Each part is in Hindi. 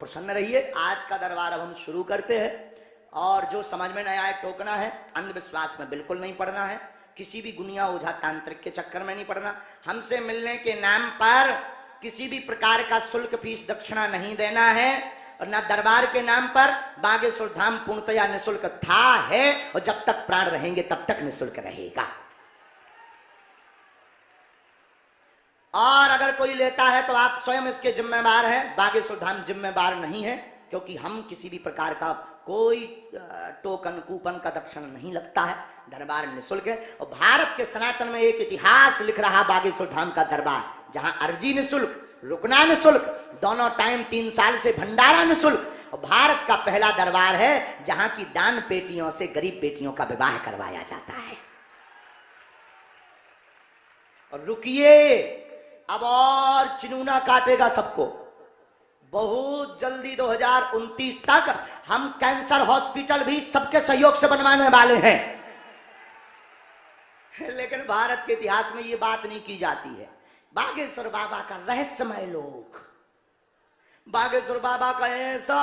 प्रसन्न रहिए। आज का दरबार अब हम शुरू करते हैं। और जो समझ में नहीं आए टोकना है, अंधविश्वास में बिल्कुल नहीं पड़ना है, किसी भी गुनिया ओझा तांत्रिक के चक्कर में नहीं पड़ना। हमसे मिलने के नाम पर किसी भी प्रकार का शुल्क फीस दक्षिणा नहीं देना है, और ना दरबार के नाम पर। बागेश्वर धाम पूर्णतया निःशुल्क था, है, और जब तक प्राण रहेंगे तब तक निःशुल्क रहेगा। और अगर कोई लेता है तो आप स्वयं इसके जिम्मेदार हैं, बागेश्वर धाम जिम्मेदार नहीं है, क्योंकि हम किसी भी प्रकार का कोई टोकन कूपन का दक्षिणा नहीं लगता है। दरबार निःशुल्क है। और भारत के सनातन में एक इतिहास लिख रहा बागेश्वर धाम का दरबार, जहां अर्जी निःशुल्क, रुकना निःशुल्क, दोनों टाइम 3 साल से भंडारा निःशुल्क। और भारत का पहला दरबार है जहां की दान पेटियों से गरीब बेटियों का विवाह करवाया जाता है। और रुकिए, अब और चिनूना काटेगा सबको। बहुत जल्दी 2029 तक हम कैंसर हॉस्पिटल भी सबके सहयोग से बनवाने वाले हैं। लेकिन भारत के इतिहास में यह बात नहीं की जाती है। बागेश्वर बाबा का रहस्यमय लोक, बागेश्वर बाबा का ऐसा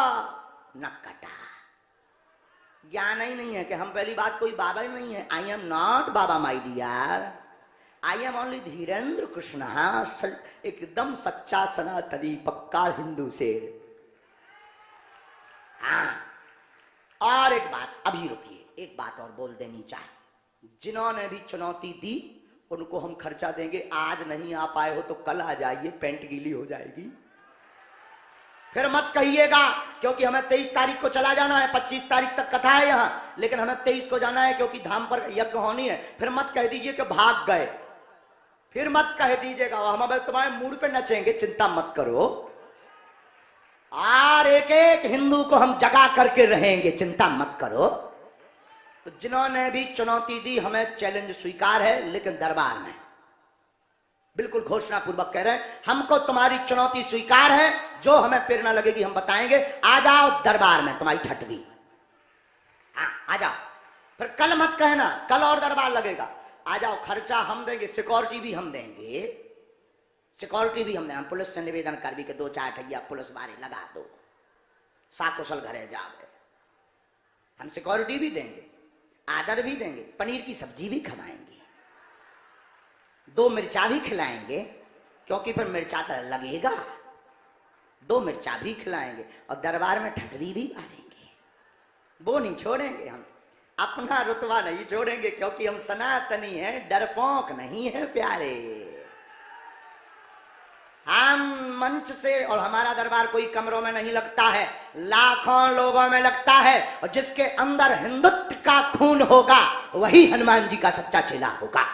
नक्कटा ज्ञान ही नहीं है कि हम, पहली बात कोई बाबा ही नहीं है। आई एम नॉट बाबा my dear, I am only Dhirendra Krishna, एकदम सच्चा सनातनी पक्का हिंदू से। हाँ, और एक बात, अभी रुकिए, एक बात और बोल देनी चाहिए। जिन्होंने भी चुनौती दी उनको हम खर्चा देंगे। आज नहीं आ पाए हो तो कल आ जाइए, पेंट गीली हो जाएगी। फिर मत कहिएगा, क्योंकि हमें 23 तारीख को चला जाना है, 25 तारीख तक कथा है यहां, लेकिन हमें 23 को जाना है क्योंकि धाम पर यज्ञ होनी है। फिर मत कह दीजिए कि भाग गए, फिर मत कह दीजिएगा हम तुम्हारे मूड पे नचेंगे, चिंता मत करो। और एक एक हिंदू को हम जगा करके रहेंगे, चिंता मत करो। तो जिन्होंने भी चुनौती दी, हमें चैलेंज स्वीकार है, लेकिन दरबार में बिल्कुल घोषणा पूर्वक कह रहे हैं, हमको तुम्हारी चुनौती स्वीकार है। जो हमें प्रेरणा लगेगी हम बताएंगे। आ जाओ दरबार में, तुम्हारी ठटवी, आ जाओ। फिर कल मत कहना कल और दरबार लगेगा। आ जाओ, खर्चा हम देंगे, सिक्योरिटी भी हम देंगे, सिक्योरिटी भी हम देंगे। हम पुलिस से निवेदन कर भी के 2-4 ठैया पुलिस बारे लगा दो, साकुशल घरे जावे। हम सिक्योरिटी भी देंगे, आदर भी देंगे, पनीर की सब्जी भी खवाएंगे, 2 मिर्चा भी खिलाएंगे, क्योंकि फिर मिर्चा तो लगेगा। 2 मिर्चा भी खिलाएंगे, और दरबार में ठटरी भी मारेंगे। वो नहीं छोड़ेंगे, हम अपना रुतबा नहीं छोड़ेंगे, क्योंकि हम सनातनी हैं, डरपोक नहीं है प्यारे। हम मंच से, और हमारा दरबार कोई कमरों में नहीं लगता है, लाखों लोगों में लगता है। और जिसके अंदर हिंदुत्व का खून होगा वही हनुमान जी का सच्चा चेला होगा।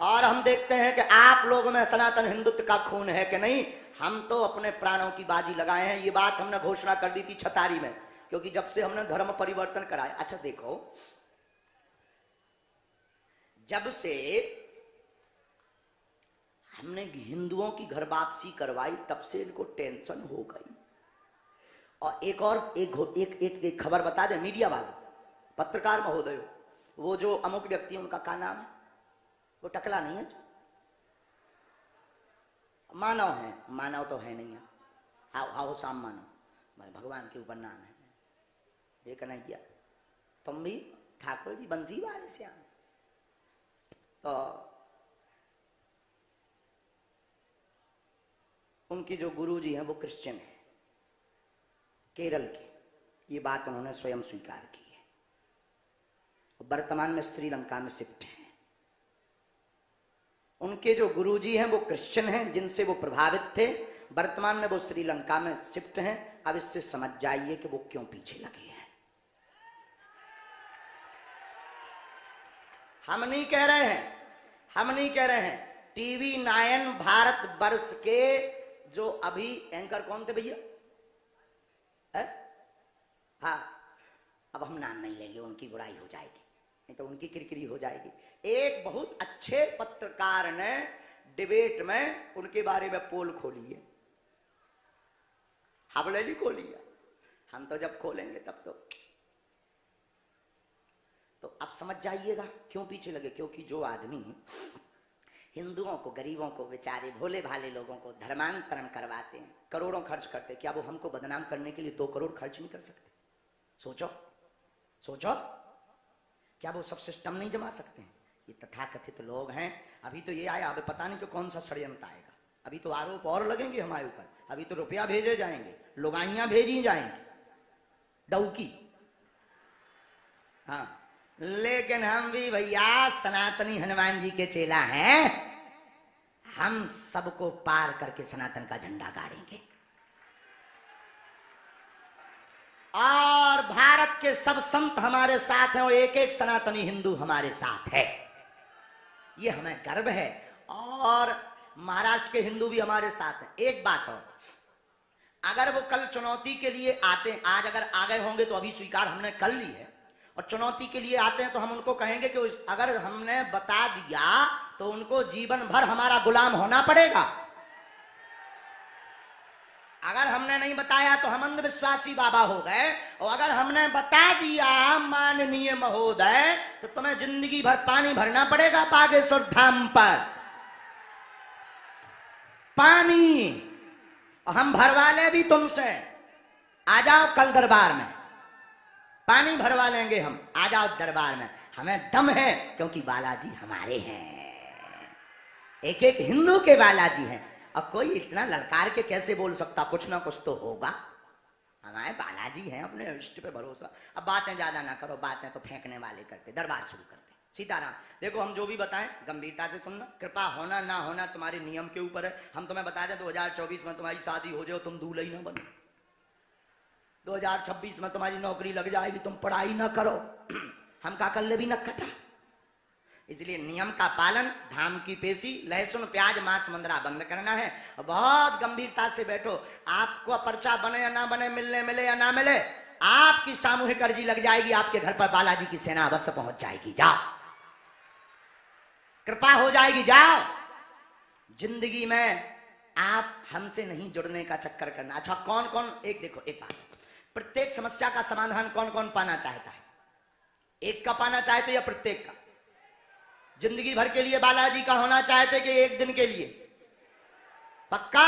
और हम देखते हैं कि आप लोगों में सनातन हिंदुत्व का खून है कि नहीं। हम तो अपने प्राणों की बाजी लगाए हैं। ये बात हमने घोषणा कर दी थी छतारी में, क्योंकि जब से हमने धर्म परिवर्तन कराया। अच्छा देखो, जब से हमने हिंदुओं की घर वापसी करवाई, तब से इनको टेंशन हो गई। और एक खबर बता दे मीडिया वाले, पत्रकार महोदय, वो जो अमुक व्यक्ति उनका क्या नाम है, वो टकला नहीं है, मानव है, मानव तो है नहीं है, आओ शाम मानव, भगवान के ऊपर नाम है। एक नहीं किया तुम भी ठाकुर जी बंसी वाले से आए। तो उनके जो गुरु जी हैं वो क्रिश्चियन है, केरल के। ये बात उन्होंने स्वयं स्वीकार की है। वर्तमान में श्रीलंका में शिफ्ट हैं। उनके जो गुरुजी हैं वो क्रिश्चियन हैं, जिनसे वो प्रभावित थे। वर्तमान में वो श्रीलंका में शिफ्ट हैं। अब इससे समझ जाइए कि वो क्यों पीछे लगे हैं। हम नहीं कह रहे हैं, हम नहीं कह रहे हैं। टीवी 9 भारत वर्ष के जो अभी एंकर कौन थे भैया, हाँ, अब हम नाम नहीं लेंगे, उनकी बुराई हो जाएगी, नहीं तो उनकी किरकिरी हो जाएगी। एक बहुत अच्छे पत्रकार ने डिबेट में उनके बारे में पोल खोली है, हमने नहीं खोली है। हम तो जब खोलेंगे तब तो अब समझ जाइएगा क्यों पीछे लगे। क्योंकि जो आदमी हिंदुओं को, गरीबों को, बेचारे भोले भाले लोगों को धर्मांतरण करवाते हैं, करोड़ों खर्च करते हैं। क्या वो हमको बदनाम करने के लिए 2 करोड़ खर्च नहीं कर सकते? सोचो सोचो, क्या वो सब सिस्टम नहीं जमा सकते हैं? ये तथाकथित लोग हैं। अभी तो ये आया, अभी पता नहीं कि कौन सा षड्यंत्र आएगा। अभी तो आरोप और लगेंगे हमारे ऊपर, अभी तो रुपया भेजे जाएंगे, लुगाइयां भेजी जाएंगी, डौकी। हाँ, लेकिन हम भी भैया सनातनी हनुमान जी के चेला हैं। हम सबको पार करके सनातन का झंडा गाड़ेंगे और भारत के सब संत हमारे साथ हैं और एक एक सनातनी हिंदू हमारे साथ है। ये हमें गर्व है। और महाराष्ट्र के हिंदू भी हमारे साथ हैं। एक बात और, अगर वो कल चुनौती के लिए आते हैं, आज अगर आ गए होंगे तो अभी स्वीकार हमने कर ली है, और चुनौती के लिए आते हैं तो हम उनको कहेंगे कि अगर हमने बता दिया तो उनको जीवन भर हमारा गुलाम होना पड़ेगा। अगर हमने नहीं बताया तो हम अंधविश्वासी बाबा हो गए, और अगर हमने बता दिया माननीय महोदय तो तुम्हें जिंदगी भर पानी भरना पड़ेगा बागेश्वर धाम पर, पानी। और हम भरवा ले भी तुमसे। आ जाओ कल दरबार में, पानी भरवा लेंगे हम। आ जाओ दरबार में, हमें दम है क्योंकि बालाजी हमारे हैं, एक एक हिंदू के बालाजी हैं। अब कोई इतना ललकार के कैसे बोल सकता, कुछ ना कुछ तो होगा। हमारे बालाजी हैं, अपने इष्ट पे भरोसा। अब बातें ज्यादा ना करो, बातें तो फेंकने वाले करते, दरबार शुरू करते। सीताराम। देखो हम जो भी बताएं गंभीरता से सुनना, कृपा होना ना होना तुम्हारे नियम के ऊपर है। हम तुम्हें बता दें 2024 में तुम्हारी शादी हो जाए, तुम दूल्हा ही ना बनो। 2026 में तुम्हारी नौकरी लग जाएगी, तुम पढ़ाई ना करो, हम का कर ले भी न कटा। इसलिए नियम का पालन, धाम की पेशी, लहसुन प्याज मांस मंदरा बंद करना है। बहुत गंभीरता से बैठो। आपको पर्चा बने या ना बने, मिलने मिले या ना मिले, आपकी सामूहिक अर्जी लग जाएगी, आपके घर पर बालाजी की सेना अवश्य पहुंच जाएगी। जाओ, कृपा हो जाएगी, जाओ। जिंदगी में आप हमसे नहीं जुड़ने का चक्कर करना। अच्छा, कौन कौन, एक देखो एक बात, प्रत्येक समस्या का समाधान कौन कौन पाना चाहता है? एक का पाना चाहते या प्रत्येक का? जिंदगी भर के लिए बालाजी का होना चाहते कि एक दिन के लिए? पक्का?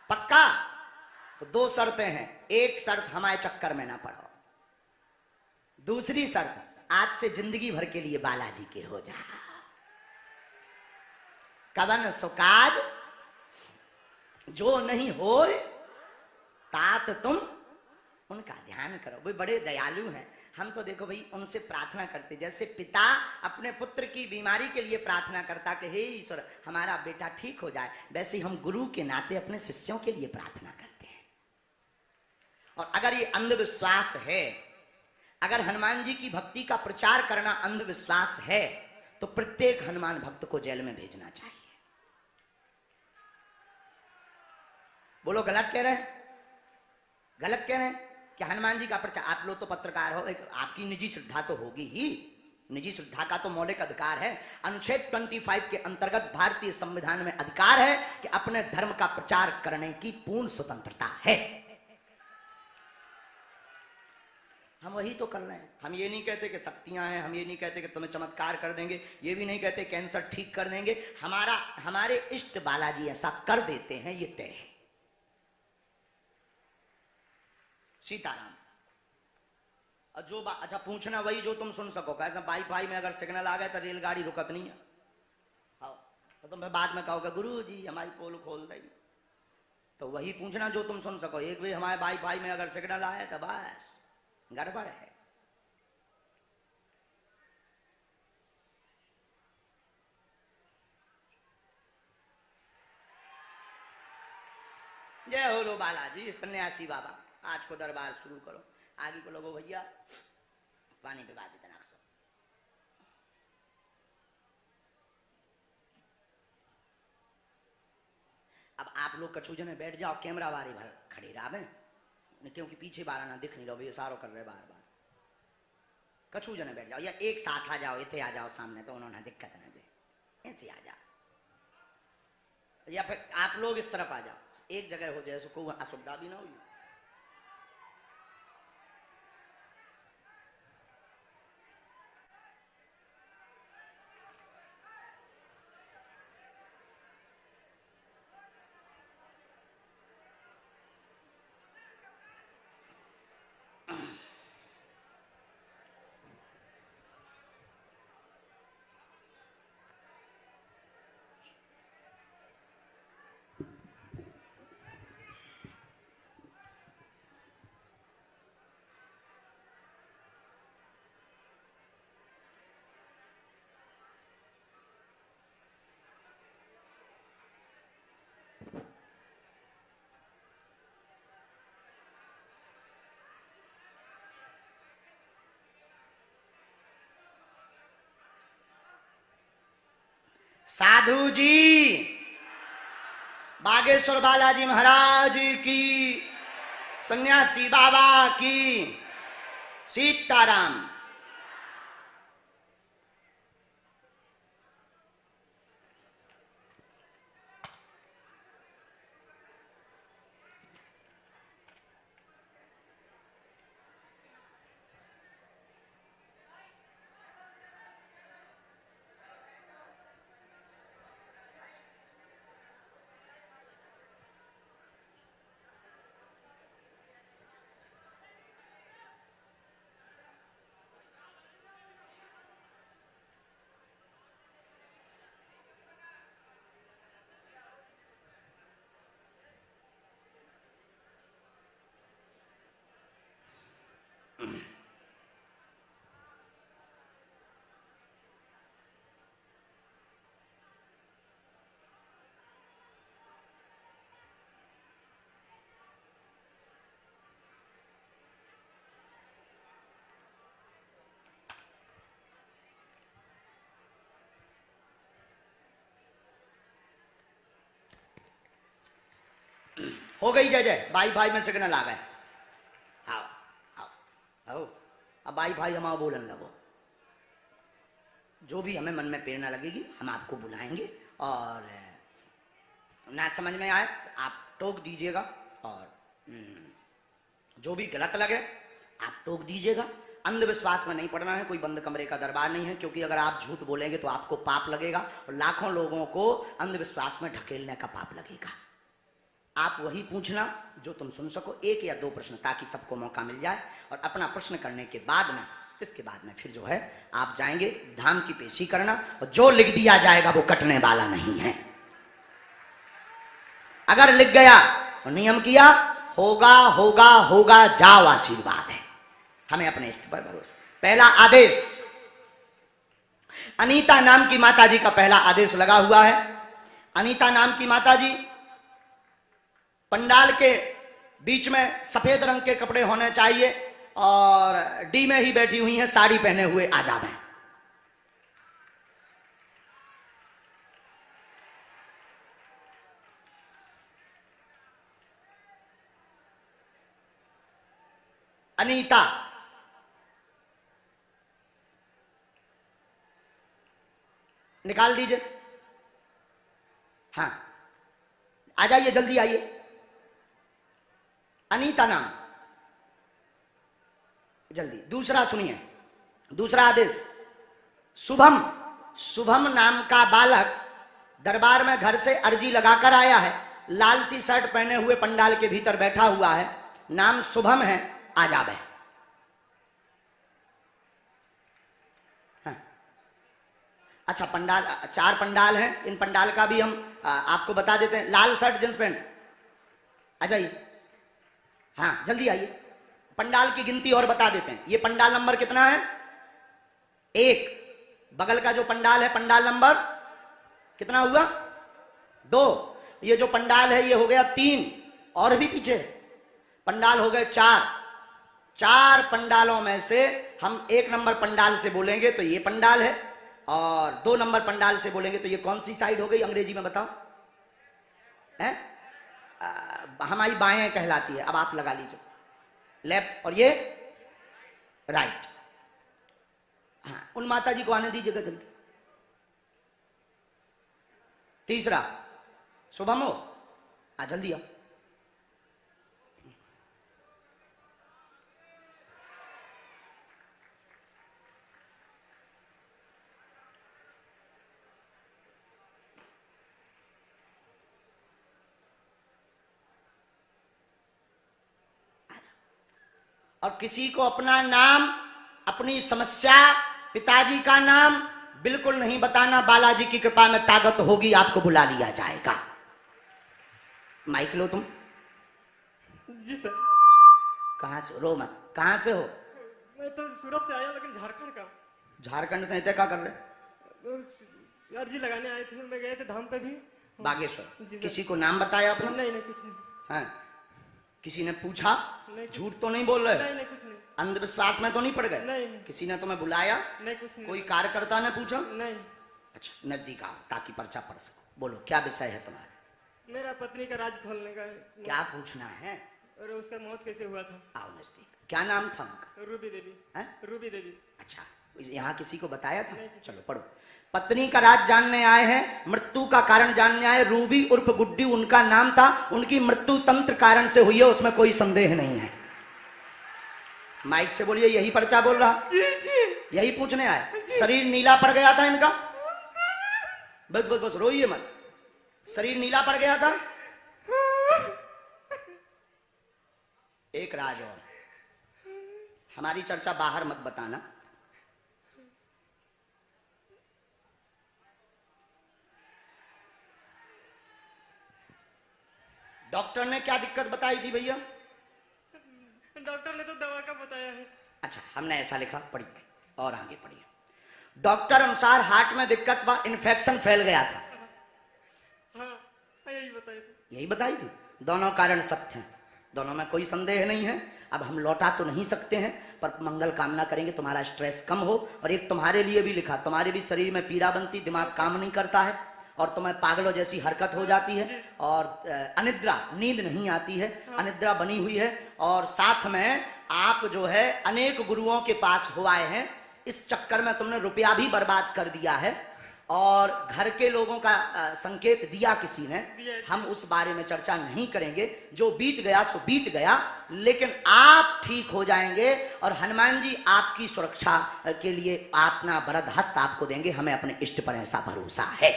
पक्का? तो 2 शर्तें हैं। एक शर्त, हमारे चक्कर में ना पड़ो। दूसरी शर्त, आज से जिंदगी भर के लिए बालाजी के हो जा। कवन सुकाज जो नहीं हो तात तुम उनका ध्यान करो। वे बड़े दयालु हैं। हम तो देखो भाई उनसे प्रार्थना करते, जैसे पिता अपने पुत्र की बीमारी के लिए प्रार्थना करता कि हे ईश्वर हमारा बेटा ठीक हो जाए, वैसे ही हम गुरु के नाते अपने शिष्यों के लिए प्रार्थना करते हैं। और अगर ये अंधविश्वास है, अगर हनुमान जी की भक्ति का प्रचार करना अंधविश्वास है, तो प्रत्येक हनुमान भक्त को जेल में भेजना चाहिए। बोलो, गलत कह रहे हैं? गलत कह रहे हैं कि हनुमान जी का प्रचार? आप लोग तो पत्रकार हो, एक आपकी निजी श्रद्धा तो होगी ही। निजी श्रद्धा का तो मौलिक अधिकार है। अनुच्छेद 25 के अंतर्गत भारतीय संविधान में अधिकार है कि अपने धर्म का प्रचार करने की पूर्ण स्वतंत्रता है। हम वही तो कर रहे हैं। हम ये नहीं कहते कि शक्तियां हैं, हम ये नहीं कहते कि तुम्हें चमत्कार कर देंगे, ये भी नहीं कहते कैंसर ठीक कर देंगे। हमारे इष्ट बालाजी ऐसा कर देते हैं, ये तय है। सीताराम। और जो अच्छा पूछना वही जो तुम सुन सको। कैसे वाईफाई में अगर सिग्नल आ गए तो रेलगाड़ी रुकत नहीं है। तो तुम बाद में कहोगे गुरु जी हमारी पोल खोल दे, तो वही पूछना जो तुम सुन सको। एक भी हमारे वाईफाई में अगर सिग्नल आया तो बस गड़बड़ है। जय हो लो बालाजी सन्यासी बाबा। आज को दरबार शुरू करो। आगे को लोगो भैया पानी पे बात इतना। अब आप लोग कछू जने बैठ जाओ, कैमरा वाले भर खड़े रहे, क्योंकि पीछे बार ना दिख नहीं लो, भाई इशारो कर रहे बार बार। कछू जने बैठ जाओ या एक साथ आ जाओ, इतने आ जाओ सामने तो उन्होंने दिक्कत ना दे, ऐसे आ जाओ। या फिर आप लोग इस तरफ आ जाओ, एक जगह हो जाए, कोई असुविधा भी ना हुई। साधु जी, बागेश्वर बालाजी महाराज की, सन्यासी बाबा की, सीताराम। हो गई जय जय, भाई भाई में सिग्नल आ गए। आओ आओ आओ, अब भाई भाई हम आओ बोलन लगो। जो भी हमें मन में प्रेरणा लगेगी हम आपको बुलाएंगे, और ना समझ में आए तो आप टोक दीजिएगा, और जो भी गलत लगे आप टोक दीजिएगा। अंधविश्वास में नहीं पड़ना है, कोई बंद कमरे का दरबार नहीं है, क्योंकि अगर आप झूठ बोलेंगे तो आपको पाप लगेगा, और लाखों लोगों को अंधविश्वास में ढकेलने का पाप लगेगा। आप वही पूछना जो तुम सुन सको, एक या दो प्रश्न, ताकि सबको मौका मिल जाए। और अपना प्रश्न करने के बाद में, इसके बाद में फिर जो है आप जाएंगे धाम की पेशी करना, और जो लिख दिया जाएगा वो कटने वाला नहीं है। अगर लिख गया तो नियम किया, होगा होगा होगा, जाओ आशीर्वाद है, हमें अपने इष्ट पर भरोसा। पहला आदेश, अनीता नाम की माता जी का पहला आदेश लगा हुआ है। अनीता नाम की माता जी पंडाल के बीच में सफेद रंग के कपड़े होने चाहिए, और डी में ही बैठी हुई हैं, साड़ी पहने हुए आ जावे। अनीता, निकाल दीजिए। हाँ, आ जाइए, जल्दी आइए। अनीता नाम, जल्दी। दूसरा सुनिए, दूसरा आदेश, शुभम, शुभम नाम का बालक दरबार में घर से अर्जी लगाकर आया है, लाल सी शर्ट पहने हुए पंडाल के भीतर बैठा हुआ है, नाम शुभम है, आ जावे। हाँ। अच्छा, पंडाल, 4 पंडाल हैं, इन पंडाल का भी हम आपको बता देते हैं। लाल शर्ट जींस पैंट, आ जाइए। हाँ, जल्दी आइए। पंडाल की गिनती और बता देते हैं। ये पंडाल नंबर कितना है? 1। बगल का जो पंडाल है, पंडाल नंबर कितना हुआ? 2। ये जो पंडाल है ये हो गया 3, और भी पीछे पंडाल हो गए 4। 4 पंडालों में से हम 1 नंबर पंडाल से बोलेंगे तो ये पंडाल है, और 2 नंबर पंडाल से बोलेंगे तो ये कौन सी साइड हो गई? अंग्रेजी में बताओ। है हमारी बाएं कहलाती है। अब आप लगा लीजिए, लेफ्ट, और ये राइट। हाँ, उन माता जी को आने दीजिएगा जल्दी। तीसरा, शुभम हो, जल्दी आओ। और किसी को अपना नाम, अपनी समस्या, पिताजी का नाम बिल्कुल नहीं बताना। बालाजी की कृपा में ताकत होगी, आपको बुला लिया जाएगा। माइक लो तुम। जी सर। कहां से? रो मत। कहां से हो? मैं तो सूरत से आया, लेकिन झारखंड का। झारखंड से? क्या कर रहे? अर्जी लगाने आए थे, मैं गए थे धाम पे भी। बागेश्वर। किसी को नाम बताया आपने? नहीं नहीं, कुछ नहीं। हाँ, किसी ने पूछा? झूठ तो नहीं बोल रहे? नहीं नहीं, कुछ नहीं। अंधविश्वास में तो नहीं पड़ गए? नहीं। किसी ने तुम्हें बुलाया? नहीं, कुछ नहीं। कोई कार्यकर्ता ने पूछा? नहीं। अच्छा नजदीक आओ ताकि पर्चा पढ़ सको। बोलो क्या विषय है तुम्हारा? मेरा पत्नी का राज खोलने का है। क्या पूछना है? और उसका मौत कैसे हुआ था? आओ नजदीक। क्या नाम था उनका? रूबी देवी। है? रूबी देवी। अच्छा यहाँ किसी को बताया था? नहीं। चलो पढ़ो। पत्नी का राज जानने आए हैं, मृत्यु का कारण जानने आए। रूबी उर्फ गुड्डी उनका नाम था। उनकी मृत्यु तंत्र कारण से हुई है, उसमें कोई संदेह नहीं है। माइक से बोलिए, यही पर्चा बोल रहा? जी जी। यही पूछने आए? शरीर नीला पड़ गया था इनका? बस बस बस रोइए मत। शरीर नीला पड़ गया था। एक राज और, हमारी चर्चा बाहर मत बताना। डॉक्टर ने क्या दिक्कत बताई थी भैया? डॉक्टर ने तो दवा का बताया है। अच्छा हमने ऐसा लिखा, पढ़िए और आगे पढ़िए। डॉक्टर अनुसार हार्ट में दिक्कत व इन्फेक्शन फैल गया था। हाँ यही बताई थी। यही बताई थी। दोनों कारण सत्य हैं, दोनों में कोई संदेह नहीं है। अब हम लौटा तो नहीं सकते हैं, पर मंगल कामना करेंगे तुम्हारा स्ट्रेस कम हो। और एक तुम्हारे लिए भी लिखा, तुम्हारे भी शरीर में पीड़ा बनती, दिमाग काम नहीं करता है और तुम्हें पागलों जैसी हरकत हो जाती है और अनिद्रा, नींद नहीं आती है, अनिद्रा बनी हुई है। और साथ में आप जो है अनेक गुरुओं के पास हो आए हैं, इस चक्कर में तुमने रुपया भी बर्बाद कर दिया है और घर के लोगों का संकेत दिया किसी ने। हम उस बारे में चर्चा नहीं करेंगे, जो बीत गया सो बीत गया, लेकिन आप ठीक हो जाएंगे और हनुमान जी आपकी सुरक्षा के लिए अपना वरद हस्त आपको देंगे। हमें अपने इष्ट पर ऐसा भरोसा है।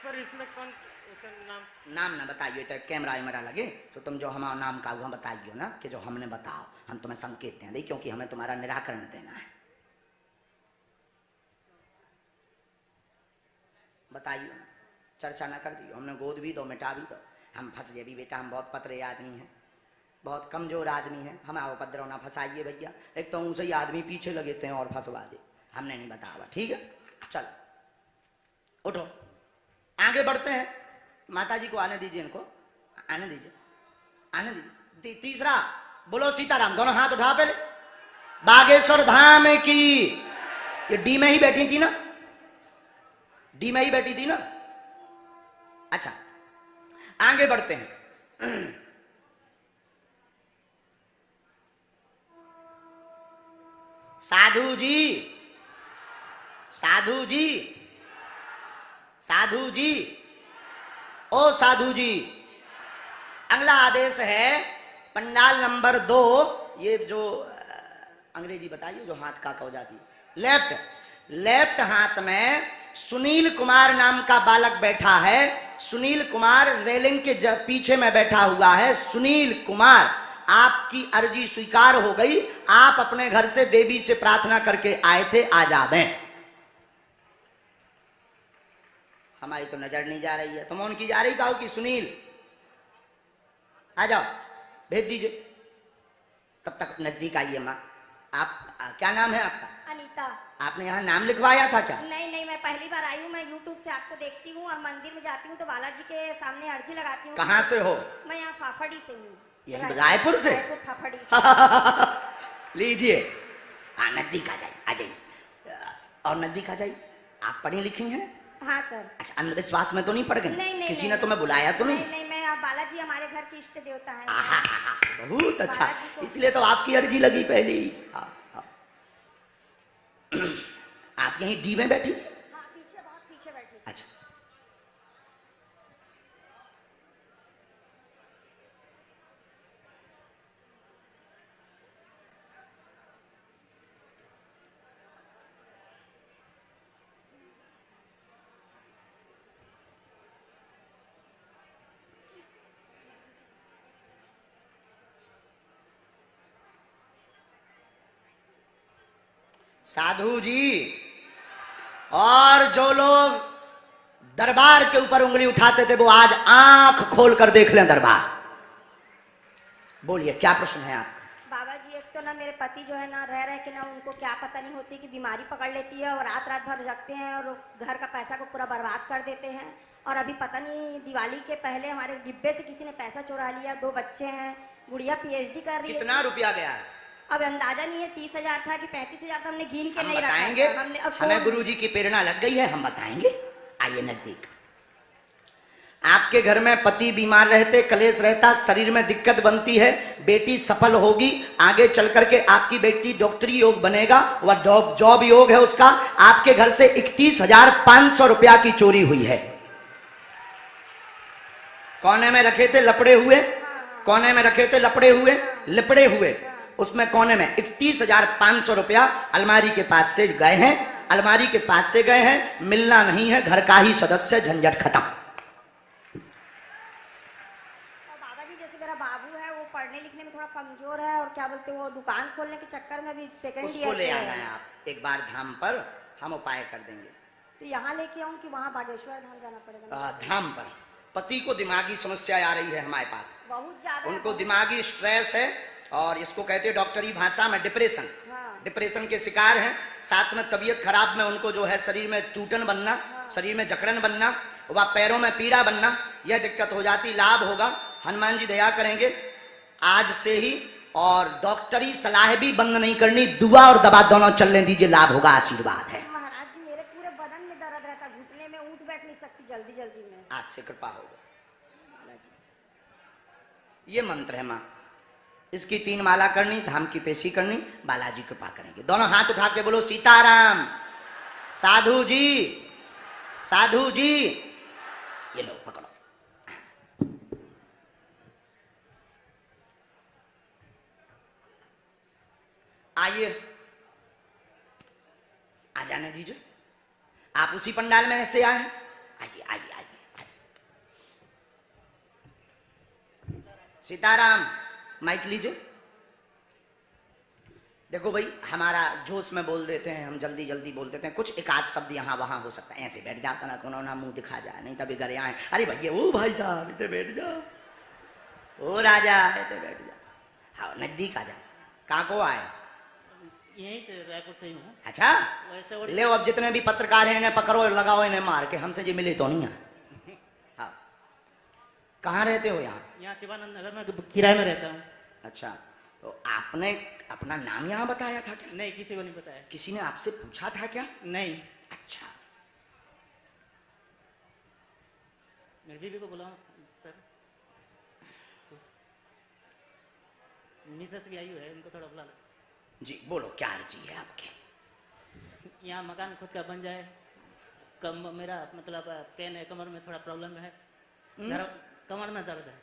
पर इसमें कौन उसका नाम ना बताइए, तो कैमरा वैमरा लगे तो तुम जो हमारा नाम का हुआ बताइए ना कि जो हमने बताओ, हम तुम्हें संकेत दें, क्योंकि हमें तुम्हारा निराकरण देना है। बताइए, चर्चा ना कर दी, हमने गोद भी दो मिटा भी दो। हम फंस गए भी बेटा, हम बहुत पतरे आदमी हैं, बहुत कमजोर आदमी हैं, हमें उपद्रव ना फंसाइए भैया। एक तो उनसे ही आदमी पीछे लगे थे और फंसवा दे, हमने नहीं बताया। ठीक है चलो उठो आगे बढ़ते हैं। माता जी को आने दीजिए, इनको आने दीजिए, आने दीजिए। तीसरा बोलो सीताराम, दोनों हाथ उठा पहले। बागेश्वर धाम की, ये डी में ही बैठी थी ना? डी में ही बैठी थी ना? अच्छा आगे बढ़ते हैं। साधु जी, साधु जी, साधु जी, ओ साधु जी, अगला आदेश है पंडाल नंबर 2। ये जो अंग्रेजी बताइए, जो हाथ का हो जाती है, लेफ्ट हाथ में सुनील कुमार नाम का बालक बैठा है। सुनील कुमार रेलिंग के पीछे में बैठा हुआ है। सुनील कुमार, आपकी अर्जी स्वीकार हो गई। आप अपने घर से देवी से प्रार्थना करके आए थे, आ जावें। हमारी तो नजर नहीं जा रही है, तुम उनकी जा रही कहो कि सुनील आ जाओ, भेज दीजिए। तब तक नजदीक आइए माँ। आप क्या नाम है आपका? अनीता। आपने यहाँ नाम लिखवाया था क्या? नहीं नहीं, मैं पहली बार आई हूँ। मैं YouTube से आपको देखती हूँ और मंदिर में जाती हूँ तो बालाजी के सामने अर्जी लगाती हूँ। कहाँ से हो? मैं यहाँ फाफड़ी से हूँ। यही रायपुर से? रायपुर फाफड़ी से। लीजिए, नजदीक आ जाइए, आ जाइए और नजदीक आ जाइए। आप पढ़ी लिखी हैं? हाँ सर। अच्छा, अंधविश्वास में तो नहीं पड़ गई? नहीं, किसी ने तुम्हें बुलाया तो नहीं? नहीं, मैं बालाजी हमारे घर की इष्ट देवता है। बहुत अच्छा, इसलिए तो आपकी अर्जी लगी पहली। आप यहीं डी में बैठी? हाँ, पीछे, बहुत पीछे बैठी। अच्छा, साधु जी, और जो लोग दरबार के ऊपर उंगली उठाते थे वो आज आंख खोल कर देख लें दरबार। बोलिए क्या प्रश्न है आपका? बाबा जी, एक तो ना मेरे पति जो है ना रह रहे कि ना उनको क्या पता नहीं होती कि बीमारी पकड़ लेती है और रात रात भर जगते हैं और घर का पैसा को पूरा बर्बाद कर देते हैं। और अभी पता नहीं दिवाली के पहले हमारे डिब्बे से किसी ने पैसा चुरा लिया। 2 बच्चे हैं, गुड़िया PhD कर रही है। कितना रुपया गया है? अब अंदाजा नहीं है 30,000 था कि 35,000 था, हमने गिन के हम नहीं रखा बताएंगे, था। हमने अब हमें गुरुजी की प्रेरणा लग गई है, हम बताएंगे। आइए नजदीक। आपके घर में पति बीमार रहते, कलेश रहता, शरीर में दिक्कत बनती है, बेटी सफल होगी, आगे चल करके आपकी बेटी डॉक्टरी योग बनेगा, वह जॉब योग है उसका। आपके घर से 31,500 रुपया की चोरी हुई है। कोने में रखे थे लपड़े हुए, कोने में रखे थे लपड़े हुए, लिपड़े हुए, उसमें कोने में 31,500 रुपया अलमारी के पास से गए हैं, अलमारी के पास से गए हैं, मिलना नहीं है, घर का ही सदस्य, झंझट खत्म। बाबा जी जैसे मेरा बाबू है वो पढ़ने लिखने में थोड़ा कमजोर है, और क्या बोलते हैं वो दुकान खोलने के चक्कर में भी सेकंड उसको ले आना है आप एक बार धाम पर, हम उपाय कर देंगे। तो यहाँ लेके आऊँ कि वहाँ बागेश्वर धाम जाना पड़ेगा? धाम पर। पति को दिमागी समस्या आ रही है हमारे पास, बहुत ज्यादा, उनको दिमागी स्ट्रेस है, और इसको कहते हैं डॉक्टरी भाषा में डिप्रेशन। हाँ। डिप्रेशन के शिकार हैं, साथ में तबीयत खराब में उनको जो है शरीर में टूटन बनना, हाँ। शरीर में जकड़न बनना, व पैरों में पीड़ा बनना, यह दिक्कत हो जाती। लाभ होगा, हनुमान जी दया करेंगे आज से ही, और डॉक्टरी सलाह भी बंद नहीं करनी, दुआ और दवा दोनों चलने दीजिए, लाभ होगा, आशीर्वाद है। महाराज जी मेरे पूरे बदन में दर्द रहता, घुटने में उठ बैठ नहीं सकती जल्दी जल्दी में। आज से कृपा होगा। ये मंत्र है माँ, इसकी 3 माला करनी, धाम की पेशी करनी, बालाजी कृपा करेंगे। दोनों हाथ उठा के बोलो सीताराम। साधु जी, साधु जी, ये लो पकड़ो। आइए, आ जाने दीजिए। आप उसी पंडाल में ऐसे आए हैं, आइए आइए आइए। सीताराम, माइक लीजिए। देखो भाई, हमारा जोश में बोल देते हैं, हम जल्दी जल्दी बोल देते हैं, कुछ एक आध शब्द यहाँ वहां हो सकता है, ऐसे बैठ जाता ना, कोनो ना मुंह दिखा जाए, नहीं तभी घर आए, अरे भैया वो भाई साहब इतने बैठ जाओ, ओ राजा इतने बैठ जाओ, हाँ नजदीक आ जाओ। कहाँ को आए? यहीं से, रायपुर से ही हूँ। अच्छा, वैसे और ले अब जितने भी पत्रकार हैं इन्हें पकड़ो, लगाओ इन्हें मार के, हमसे जी मिले तो नहीं है। हाँ, कहाँ रहते हो यहाँ? यहाँ शिवानंद नगर में किराए में रहता हूँ। अच्छा, तो आपने अपना नाम यहाँ बताया था क्या? नहीं, किसी को नहीं बताया। किसी ने आपसे पूछा था क्या? नहीं, अच्छा, मेरी बीवी को बुलाओ सर, मिसेस भी आई हुई है, उनको थोड़ा बुला लो। जी बोलो, क्या अर्जी है आपकी? यहाँ मकान खुद का बन जाए, मेरा मतलब पेन है, कमर में थोड़ा प्रॉब्लम है, कमर में दर्द है,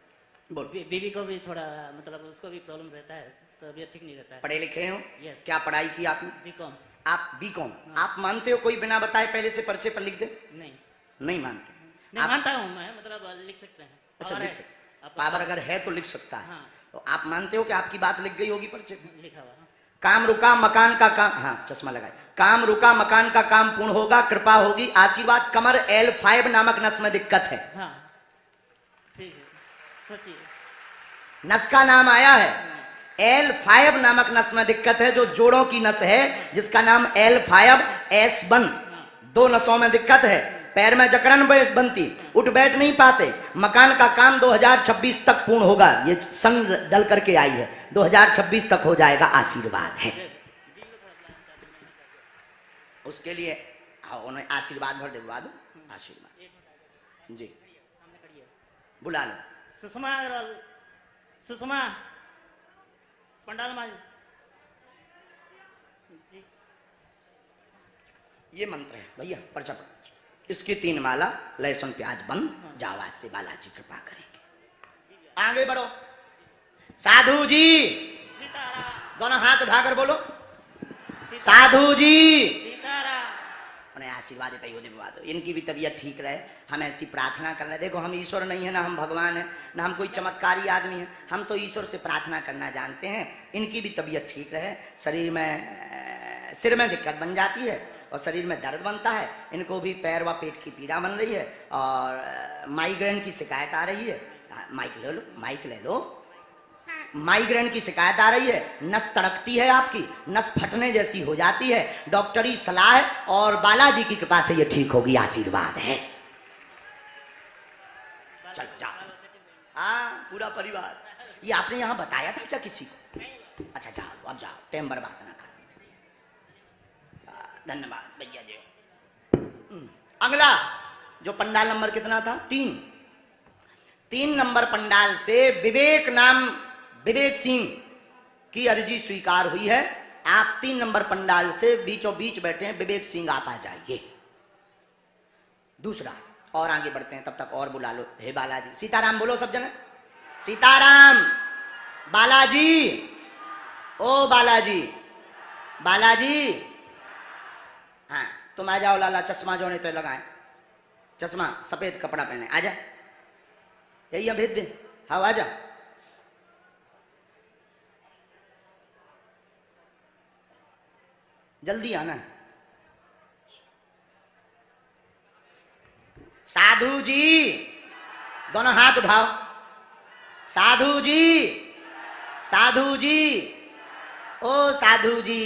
बोलो। बीवी को भी थोड़ा मतलब उसको भी प्रॉब्लम रहता है, तो अभी ठीक नहीं रहता है। पढ़े लिखे हो? Yes. क्या पढ़ाई की आपने? बीकॉम। आप बीकॉम। आप मानते हो कोई बिना बताए पहले से पर्चे पर लिख दे? नहीं, नहीं मानते? नहीं मानता हूँ मैं, मतलब लिख सकते हैं। अच्छा, और लिख है, सकते, आप पावर अगर है तो लिख सकता है। हाँ। तो आप मानते हो कि आपकी बात लिख गई होगी पर्चे पर? लिखा हुआ। काम रुका मकान का काम, हाँ चश्मा लगाए, काम रुका मकान का काम पूर्ण होगा, कृपा होगी, आशीर्वाद। कमर L5 नामक नस में दिक्कत है। हाँ ठीक है, सच्ची नस का नाम आया है, L5 नामक नस में दिक्कत है, जो जोड़ों की नस है, जिसका नाम L5S1। 2 नसों में दिक्कत है, पैर में जकड़न बनती, उठ बैठ नहीं पाते। मकान का काम 2026 तक पूर्ण होगा, ये संग डल करके आई है, 2026 तक हो जाएगा, आशीर्वाद है। उसके लिए उन्हें आशीर्वाद भर दिलवा दो, आशीर्वाद जी। बुला लो। सुषमा अग्रवाल, सुषमा पंडाल माँ जी। ये मंत्र है भैया, पर्चा पढ़, इसकी 3 माला, लहसुन प्याज बंद, जाओ आज से बालाजी कृपा करेंगे। आगे बढ़ो। साधु जी, दोनों हाथ उठाकर बोलो साधु जी। उन्हें आशीर्वाद देते ही दिलवा दो, इनकी भी तबीयत ठीक रहे, हम ऐसी प्रार्थना कर रहे। देखो हम ईश्वर नहीं है ना, हम भगवान है ना, हम कोई चमत्कारी आदमी है, हम तो ईश्वर से प्रार्थना करना जानते हैं। इनकी भी तबीयत ठीक रहे, शरीर में सिर में दिक्कत बन जाती है और शरीर में दर्द बनता है, इनको भी पैर व पेट की पीड़ा बन रही है और माइग्रेन की शिकायत आ रही है। माइक ले लो, माइक ले लो। माइग्रेन की शिकायत आ रही है, नस तड़कती है, आपकी नस फटने जैसी हो जाती है, डॉक्टरी सलाह और बालाजी की कृपा से ये ठीक होगी, आशीर्वाद है। चल जाओ। हाँ, पूरा परिवार। ये आपने यहाँ बताया था क्या किसी को? अच्छा जाओ, अब जाओ, टाइम बर्बाद ना कर। धन्यवाद भैया जी। अगला जो पंडाल नंबर कितना था? 3 नंबर पंडाल से विवेक नाम, विवेक सिंह की अर्जी स्वीकार हुई है। आप 3 नंबर पंडाल से बीचों बीच बैठे हैं, विवेक सिंह आप आ जाइए। दूसरा, और आगे बढ़ते हैं, तब तक और बुला लो। हे बालाजी, सीताराम बोलो सब जने, सीताराम। बालाजी, ओ बालाजी, बालाजी, हाँ तुम आ जाओ लाला, चश्मा जो नहीं तो लगाए, चश्मा सफेद कपड़ा पहने, आजा, यही भेज दे। हाँ आजा, जल्दी आना। साधु जी, दोनों हाथ उठाओ। साधु जी, साधु जी, ओ साधु जी,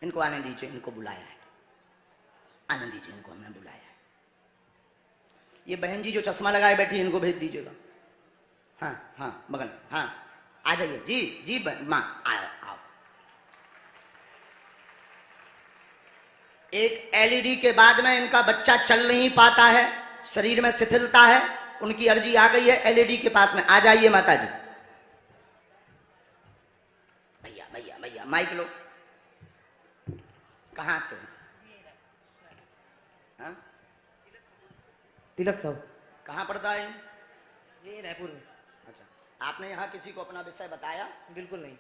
इनको आने दीजिए, इनको बुलाया है, आने दीजिए, इनको हमने बुलाया है। ये बहन जी जो चश्मा लगाए बैठी, इनको भेज दीजिएगा। हाँ हाँ बगल, हाँ आ जाइए जी, जी माँ आओ आओ। एक एलईडी के बाद में इनका बच्चा चल नहीं पाता है, शरीर में शिथिलता है, उनकी अर्जी आ गई है एलईडी के पास में। आ जाइए माता जी। भैया भैया भैया माइक लो। कहाँ से? हाँ? तिलक साहब। कहाँ पड़ता है? ये रायपुर में। अच्छा, आपने यहाँ किसी को अपना विषय बताया? बिल्कुल नहीं।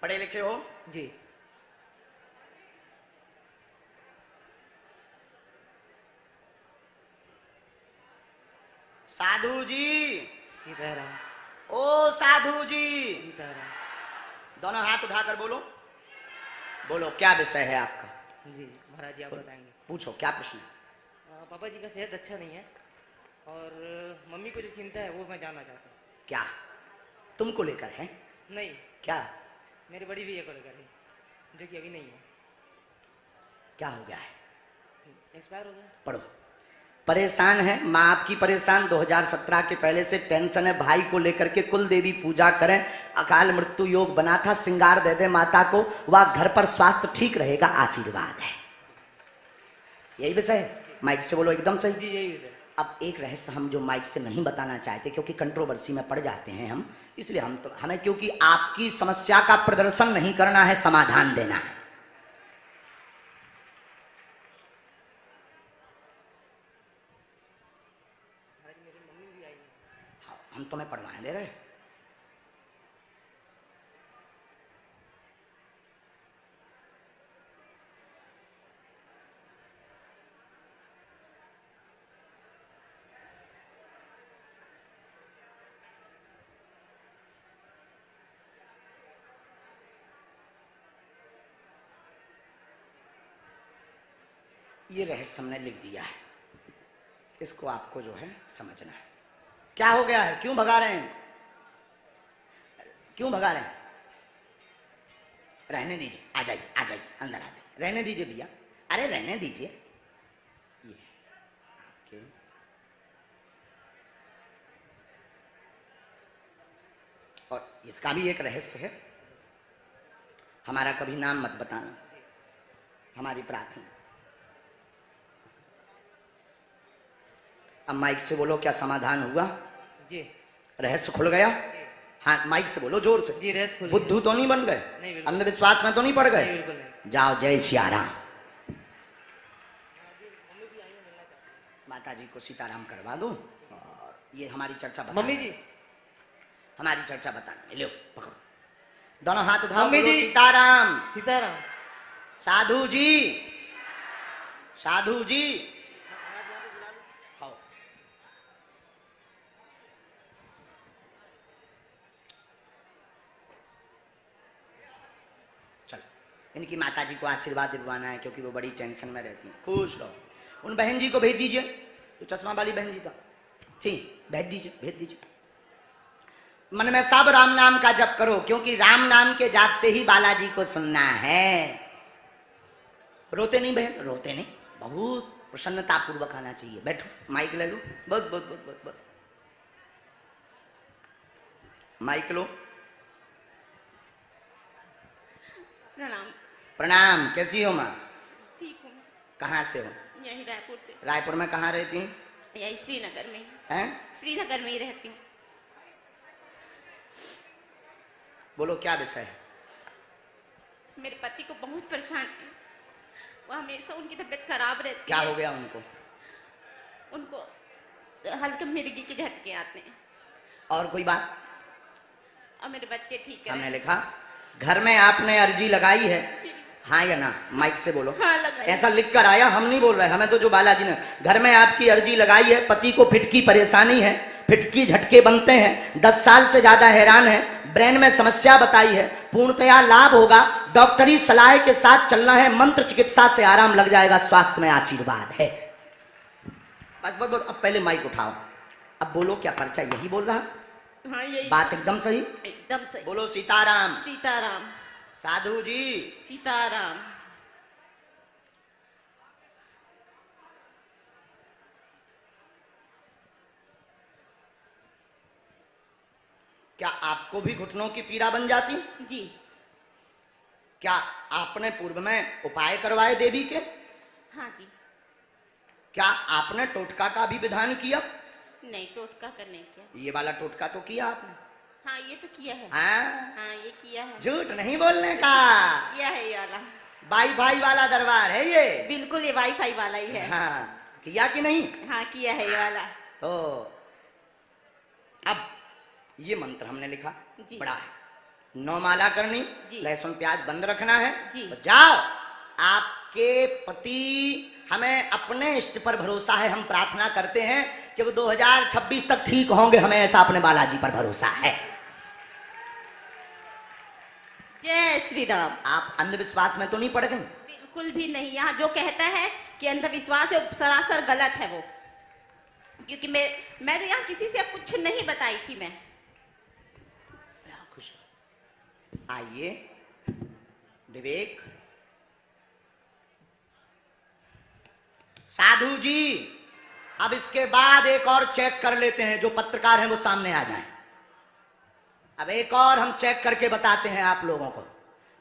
पढ़े लिखे हो? जी। साधु जी, सीताराम। ओ साधु जी, सीताराम। दोनों हाथ उठाकर बोलो, बोलो क्या विषय है आपका? जी महाराज जी आप बताएंगे। पूछो क्या प्रश्न है? पापा जी का सेहत अच्छा नहीं है और मम्मी को जो चिंता है वो मैं जानना चाहता हूँ। क्या तुमको लेकर है? नहीं, क्या? मेरी बड़ी भैया को लेकर है, जो कि अभी नहीं है। क्या हो गया है? एक्सपायर हो गया। पढ़ो। परेशान है माँ आपकी, परेशान 2017 के पहले से टेंशन है भाई को लेकर के। कुल देवी पूजा करें, अकाल मृत्यु योग बना था, श्रृंगार दे दे माता को, वह घर पर स्वास्थ्य ठीक रहेगा, आशीर्वाद है। यही विषय है, माइक से बोलो एकदम सही। जी यही विषय। अब एक रहस्य हम जो माइक से नहीं बताना चाहते, क्योंकि कंट्रोवर्सी में पड़ जाते हैं हम, इसलिए हमें क्योंकि आपकी समस्या का प्रदर्शन नहीं करना है, समाधान देना है। हम तुम्हें पढ़वाएं दे रहे। ये रहस्य हमने लिख दिया है, इसको आपको जो है समझना है। क्या हो गया है? क्यों भगा रहे हैं? क्यों भगा रहे हैं? रहने दीजिए, आ जाइए, आ जाइए, अंदर आ जाइए, रहने दीजिए भैया, अरे रहने दीजिए। ये आपके और इसका भी एक रहस्य है, हमारा कभी नाम मत बताना, हमारी प्रार्थना। अब माइक से बोलो क्या समाधान हुआ? जी। रहस्य खुल गया? हाँ माइक से बोलो जोर से। जी रहस्य खुल गया। बुद्धू तो नहीं बन गए? नहीं बिल्कुल। अंधविश्वास में तो नहीं पड़ गए? नहीं बिल्कुल नहीं। जाओ, जय सियाराम। माता जी को सीताराम करवा दो और ये हमारी चर्चा बता। मम्मी जी हमारी चर्चा बताना, लो पकड़ो, दोनों हाथ उठाओ, मम्मी बोलो जी। सीताराम। सीताराम। साधु जी, साधु जी, आओ। चलो, इनकी माता जी को आशीर्वाद दिलवाना है, क्योंकि वो बड़ी टेंशन में रहती है। खुश रहो। उन बहन जी को भेज दीजिए, जो चश्मा वाली बहन जी था, ठीक, भेज दीजिए, भेज दीजिए। मन में सब राम नाम का जप करो, क्योंकि राम नाम के जाप से ही बालाजी को सुनना है। रोते नहीं बहन, रोते नहीं, बहुत प्रसन्नता पूर्वक आना चाहिए। बैठो, माइक ले लो, बस बस बस बस बस, माइक लो। प्रणाम। प्रणाम, कैसी हो माँ? ठीक हूँ। कहाँ से हो? यही रायपुर से। रायपुर में कहाँ रहती हैं? यही श्रीनगर में। हैं? श्रीनगर में ही रहती हूँ। बोलो क्या विषय है? मेरे पति को बहुत परेशान है, वो हमेशा उनकी तबीयत खराब रहती क्या है। हो गया उनको? उनको हल्के मिर्गी के झटके आते हैं। और कोई बात? और मेरे बच्चे ठीक हमने है। लिखा घर में आपने अर्जी लगाई है, जी। हाँ या ना? माइक से बोलो। हाँ, लगाई। ऐसा लिख कर आया, हम नहीं बोल रहे, हमें तो जो बालाजी ने, घर में आपकी अर्जी लगाई है, पति को फिट की परेशानी है, फिटकी झटके बनते हैं, 10 साल से ज्यादा हैरान है, ब्रेन में समस्या बताई है, पूर्णतया लाभ होगा, डॉक्टरी सलाह के साथ चलना है, मंत्र चिकित्सा से आराम लग जाएगा, स्वास्थ्य में आशीर्वाद है। बस बस बस, अब पहले माइक उठाओ, अब बोलो क्या पर्चा यही बोल रहा? हाँ, यही बात एकदम सही, एकदम सही। बोलो सीताराम। सीताराम। साधु जी सीताराम। क्या आपको भी घुटनों की पीड़ा बन जाती? जी। क्या आपने पूर्व में उपाय करवाए देवी के? हाँ जी। क्या आपने टोटका का भी विधान किया? नहीं, टोटका कर नहीं किया। ये वाला टोटका तो किया आपने? हाँ, ये तो किया है। हाँ, हाँ, ये किया है। झूठ नहीं बोलने का। किया है ये वाला। वाईफाई वाला दरबार है ये। बिल्कुल, ये वाईफाई वाला ही है। हाँ, किया कि नहीं? हाँ, किया है ये वाला। तो अब ये मंत्र हमने लिखा, जी। बड़ा है, 9 माला करनी, जी। लहसुन प्याज बंद रखना है। जी। तो जाओ, आपके पति, हमें अपने इष्ट पर भरोसा है, हम प्रार्थना करते हैं कि वो 2026 तक ठीक होंगे, हमें ऐसा अपने बालाजी पर भरोसा है। जय श्री राम। आप अंधविश्वास में तो नहीं पड़ गए? बिल्कुल भी नहीं। यहाँ जो कहता है कि अंधविश्वास है, वो सरासर गलत है वो। क्योंकि मैं तो यहाँ किसी से अब कुछ नहीं बताई थी मैं। खुश आइए विवेक। साधु जी, अब इसके बाद एक और चेक कर लेते हैं, जो पत्रकार हैं वो सामने आ जाएं। अब एक और हम चेक करके बताते हैं आप लोगों को,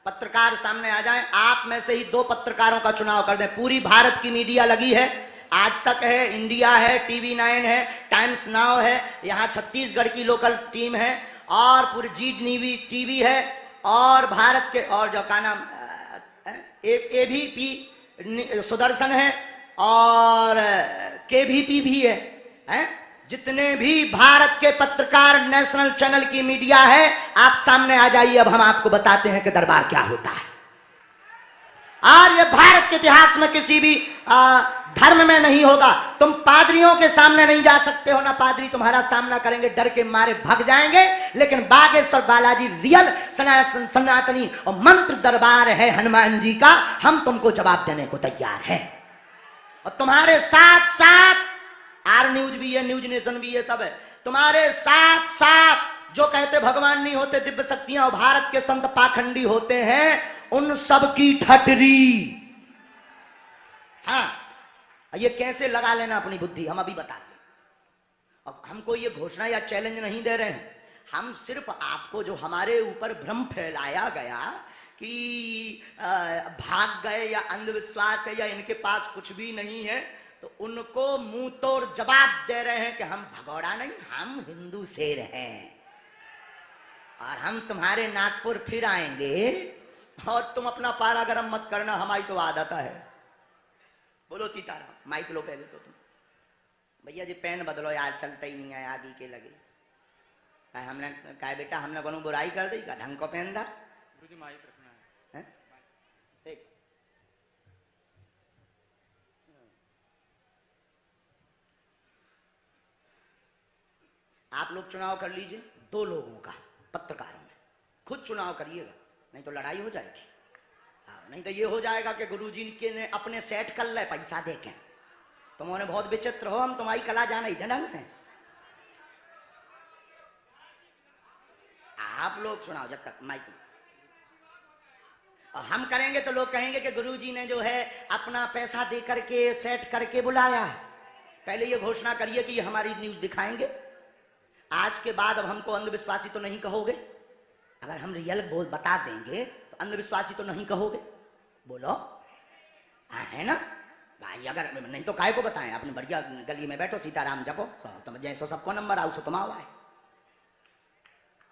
पत्रकार सामने आ जाएं। आप में से ही 2 पत्रकारों का चुनाव कर दें। पूरी भारत की मीडिया लगी है, आज तक है, इंडिया है, टीवी 9 है, टाइम्स नाउ है, यहाँ छत्तीसगढ़ की लोकल टीम है, और पूरी जी टीवी है, और भारत के और जो का नाम एबीपी सुदर्शन है, और केवीपी भी है, जितने भी भारत के पत्रकार, नेशनल चैनल की मीडिया है, आप सामने आ जाइए। अब हम आपको बताते हैं कि दरबार क्या होता है। और ये भारत के इतिहास में किसी भी धर्म में नहीं होगा। तुम पादरियों के सामने नहीं जा सकते हो, ना पादरी तुम्हारा सामना करेंगे, डर के मारे भाग जाएंगे। लेकिन बागेश्वर बालाजी रियल सनातनी और मंत्र दरबार है हनुमान जी का, हम तुमको जवाब देने को तैयार हैं। और तुम्हारे साथ साथ आर न्यूज भी है, न्यूज नेशन भी है, सब है। तुम्हारे साथ साथ जो कहते भगवान नहीं होते, दिव्य शक्तियां और भारत के संत पाखंडी होते हैं, उन सब की ठटरी। हाँ, ये कैसे लगा लेना अपनी बुद्धि, हम अभी बताते। अब हमको ये घोषणा या चैलेंज नहीं दे रहे हैं, हम सिर्फ आपको जो हमारे ऊपर भ्रम फैलाया गया कि भाग गए या अंधविश्वास है या इनके पास कुछ भी नहीं है, तो उनको मुंह तोड़ जवाब दे रहे हैं कि हम भगोड़ा नहीं, हम हिंदू शेर हैं, और हम तुम्हारे नागपुर फिर आएंगे, और तुम अपना पारा गरम मत करना, हमारी तो आदत है। बोलो सीताराम। माइक लो पहले तो तुम। भैया जी पेन बदलो यार, चलता ही नहीं है, आगे के लगे। हमने कहा बेटा, हमने कोनो बुराई कर दी का? ढंग को पेन दा। माइक रखना है। एक आप लोग चुनाव कर लीजिए, 2 लोगों का, पत्रकारों में खुद चुनाव करिएगा, नहीं तो लड़ाई हो जाएगी। नहीं तो ये हो जाएगा कि गुरुजी के ने अपने सेट कर ले पैसा देके, तुमने बहुत विचित्र हो, हम तुम्हारी कला जाना ही ढंग से। लोग सुनाओ जब तक माइक में। और हम करेंगे तो लोग कहेंगे कि गुरुजी ने जो है अपना पैसा दे करके सेट करके बुलाया है। पहले ये घोषणा करिए कि ये हमारी न्यूज दिखाएंगे। आज के बाद अब हमको अंधविश्वासी तो नहीं कहोगे। अगर हम रियल बोल बता देंगे तो अंधविश्वासी तो नहीं कहोगे। बोलो हाँ है ना भाई। अगर नहीं तो काहे को बताएं। अपने बढ़िया गली में बैठो सीताराम जपो, तुम जैसो सबको नंबर आओ सो तुम आओ आए।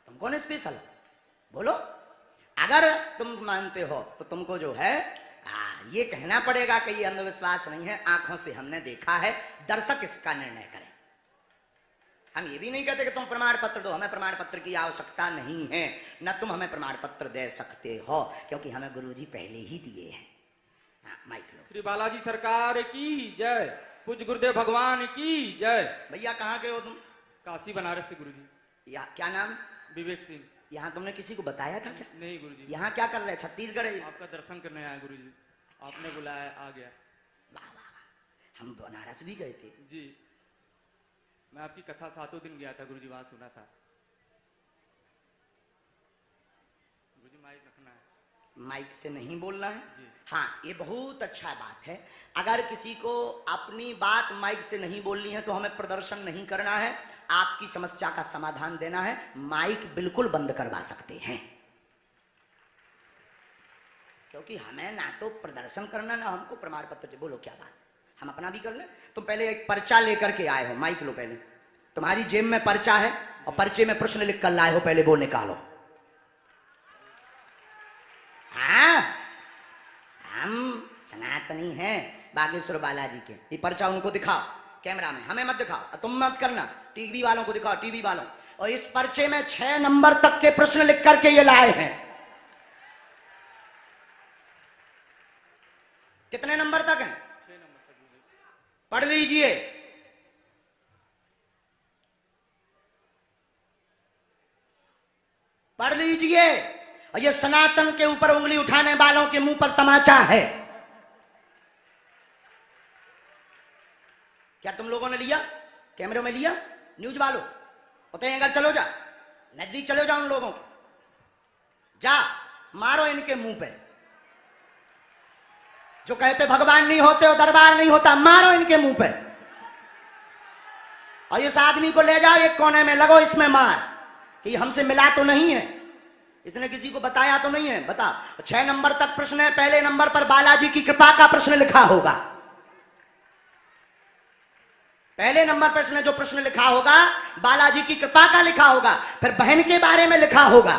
तुम कौन स्पेशल बोलो। अगर तुम मानते हो तो तुमको जो है ये कहना पड़ेगा कि ये अंधविश्वास नहीं है, आंखों से हमने देखा है, दर्शक इसका निर्णय करें। हम ये भी नहीं कहते कि तुम प्रमाण पत्र दो, हमें प्रमाण पत्र की आवश्यकता नहीं है, न तुम हमें प्रमाण पत्र दे सकते हो क्योंकि हमें गुरुजी पहले ही दिए हैं। माइक लो। श्री बालाजी सरकार की जय, पूज्य गुरुदेव भगवान की जय। भैया कहाँ के हो तुम? काशी बनारस से गुरुजी। या क्या नाम? विवेक सिंह। यहाँ तुमने किसी को बताया था क्या? नहीं गुरुजी। यहाँ क्या कर रहे हैं? छत्तीसगढ़ है। आपका दर्शन करने आया गुरुजी, आपने बुलाया आ गया। वाह वाह वाह। हम बनारस भी गए थे जी, मैं आपकी कथा 7 दिन गया था गुरुजी, वहां सुना था। गुरुजी माइक रखना है। माइक से नहीं बोलना है जी। हाँ, ये बहुत अच्छा बात है। अगर किसी को अपनी बात माइक से नहीं बोलनी है तो हमें प्रदर्शन नहीं करना है, आपकी समस्या का समाधान देना है। माइक बिल्कुल बंद करवा सकते हैं क्योंकि हमें ना तो प्रदर्शन करना ना हमको प्रमाण पत्र। बोलो क्या बात, हम अपना भी कर लें। तुम पहले एक पर्चा लेकर के आए हो, माइक लो पहले। तुम्हारी जेब में पर्चा है और पर्चे में प्रश्न लिख कर लाए हो, पहले वो निकालो। हाँ, हम सनातनी हैं बागेश्वर बालाजी के। ये पर्चा उनको दिखाओ कैमरा में, हमें मत दिखाओ, तुम मत करना, टीवी वालों को दिखाओ, टीवी वालों। और इस पर्चे में 6 नंबर तक के प्रश्न लिख करके ये लाए हैं। कितने नंबर तक हैं? 6 नंबर तक गुरुजी। पढ़ लीजिए। पढ़ लीजिए। और ये सनातन के ऊपर उंगली उठाने वालों के मुंह पर तमाचा है। क्या तुम लोगों ने लिया? कैमरे में लिया? न्यूज वालों होते हैं, अगर चलो जा, नजदीक चलो जा उन लोगों के, जा मारो इनके मुंह पे। जो कहते भगवान नहीं होते और दरबार नहीं होता, मारो इनके मुंह पे। और इस आदमी को ले जाओ एक कोने में, लगो इसमें मार कि हमसे मिला तो नहीं है, इसने किसी को बताया तो नहीं है। बता, 6 नंबर तक प्रश्न है। पहले नंबर पर बालाजी की कृपा का प्रश्न लिखा होगा। पहले नंबर प्रश्न जो प्रश्न लिखा होगा बालाजी की कृपा का लिखा होगा। फिर बहन के बारे में लिखा होगा।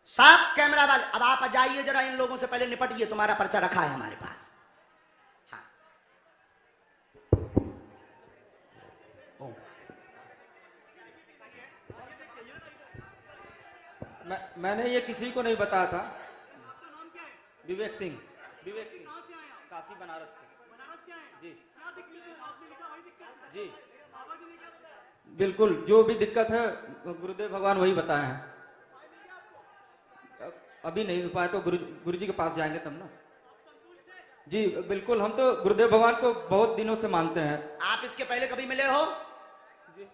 सब कैमरा वाले अब आप जाइए जरा, इन लोगों से पहले निपटिए। तुम्हारा पर्चा रखा है हमारे पास। हाँ, मैंने ये किसी को नहीं बताया था। विवेक सिंह। विवेक सिंह काशी बनारस से। जी जी बिल्कुल, जो भी दिक्कत है गुरुदेव भगवान वही बताए हैं। अभी नहीं हो पाया तो गुरुजी के पास जाएंगे तब ना। जी बिल्कुल, हम तो गुरुदेव भगवान को बहुत दिनों से मानते हैं। आप इसके पहले कभी मिले हो? जी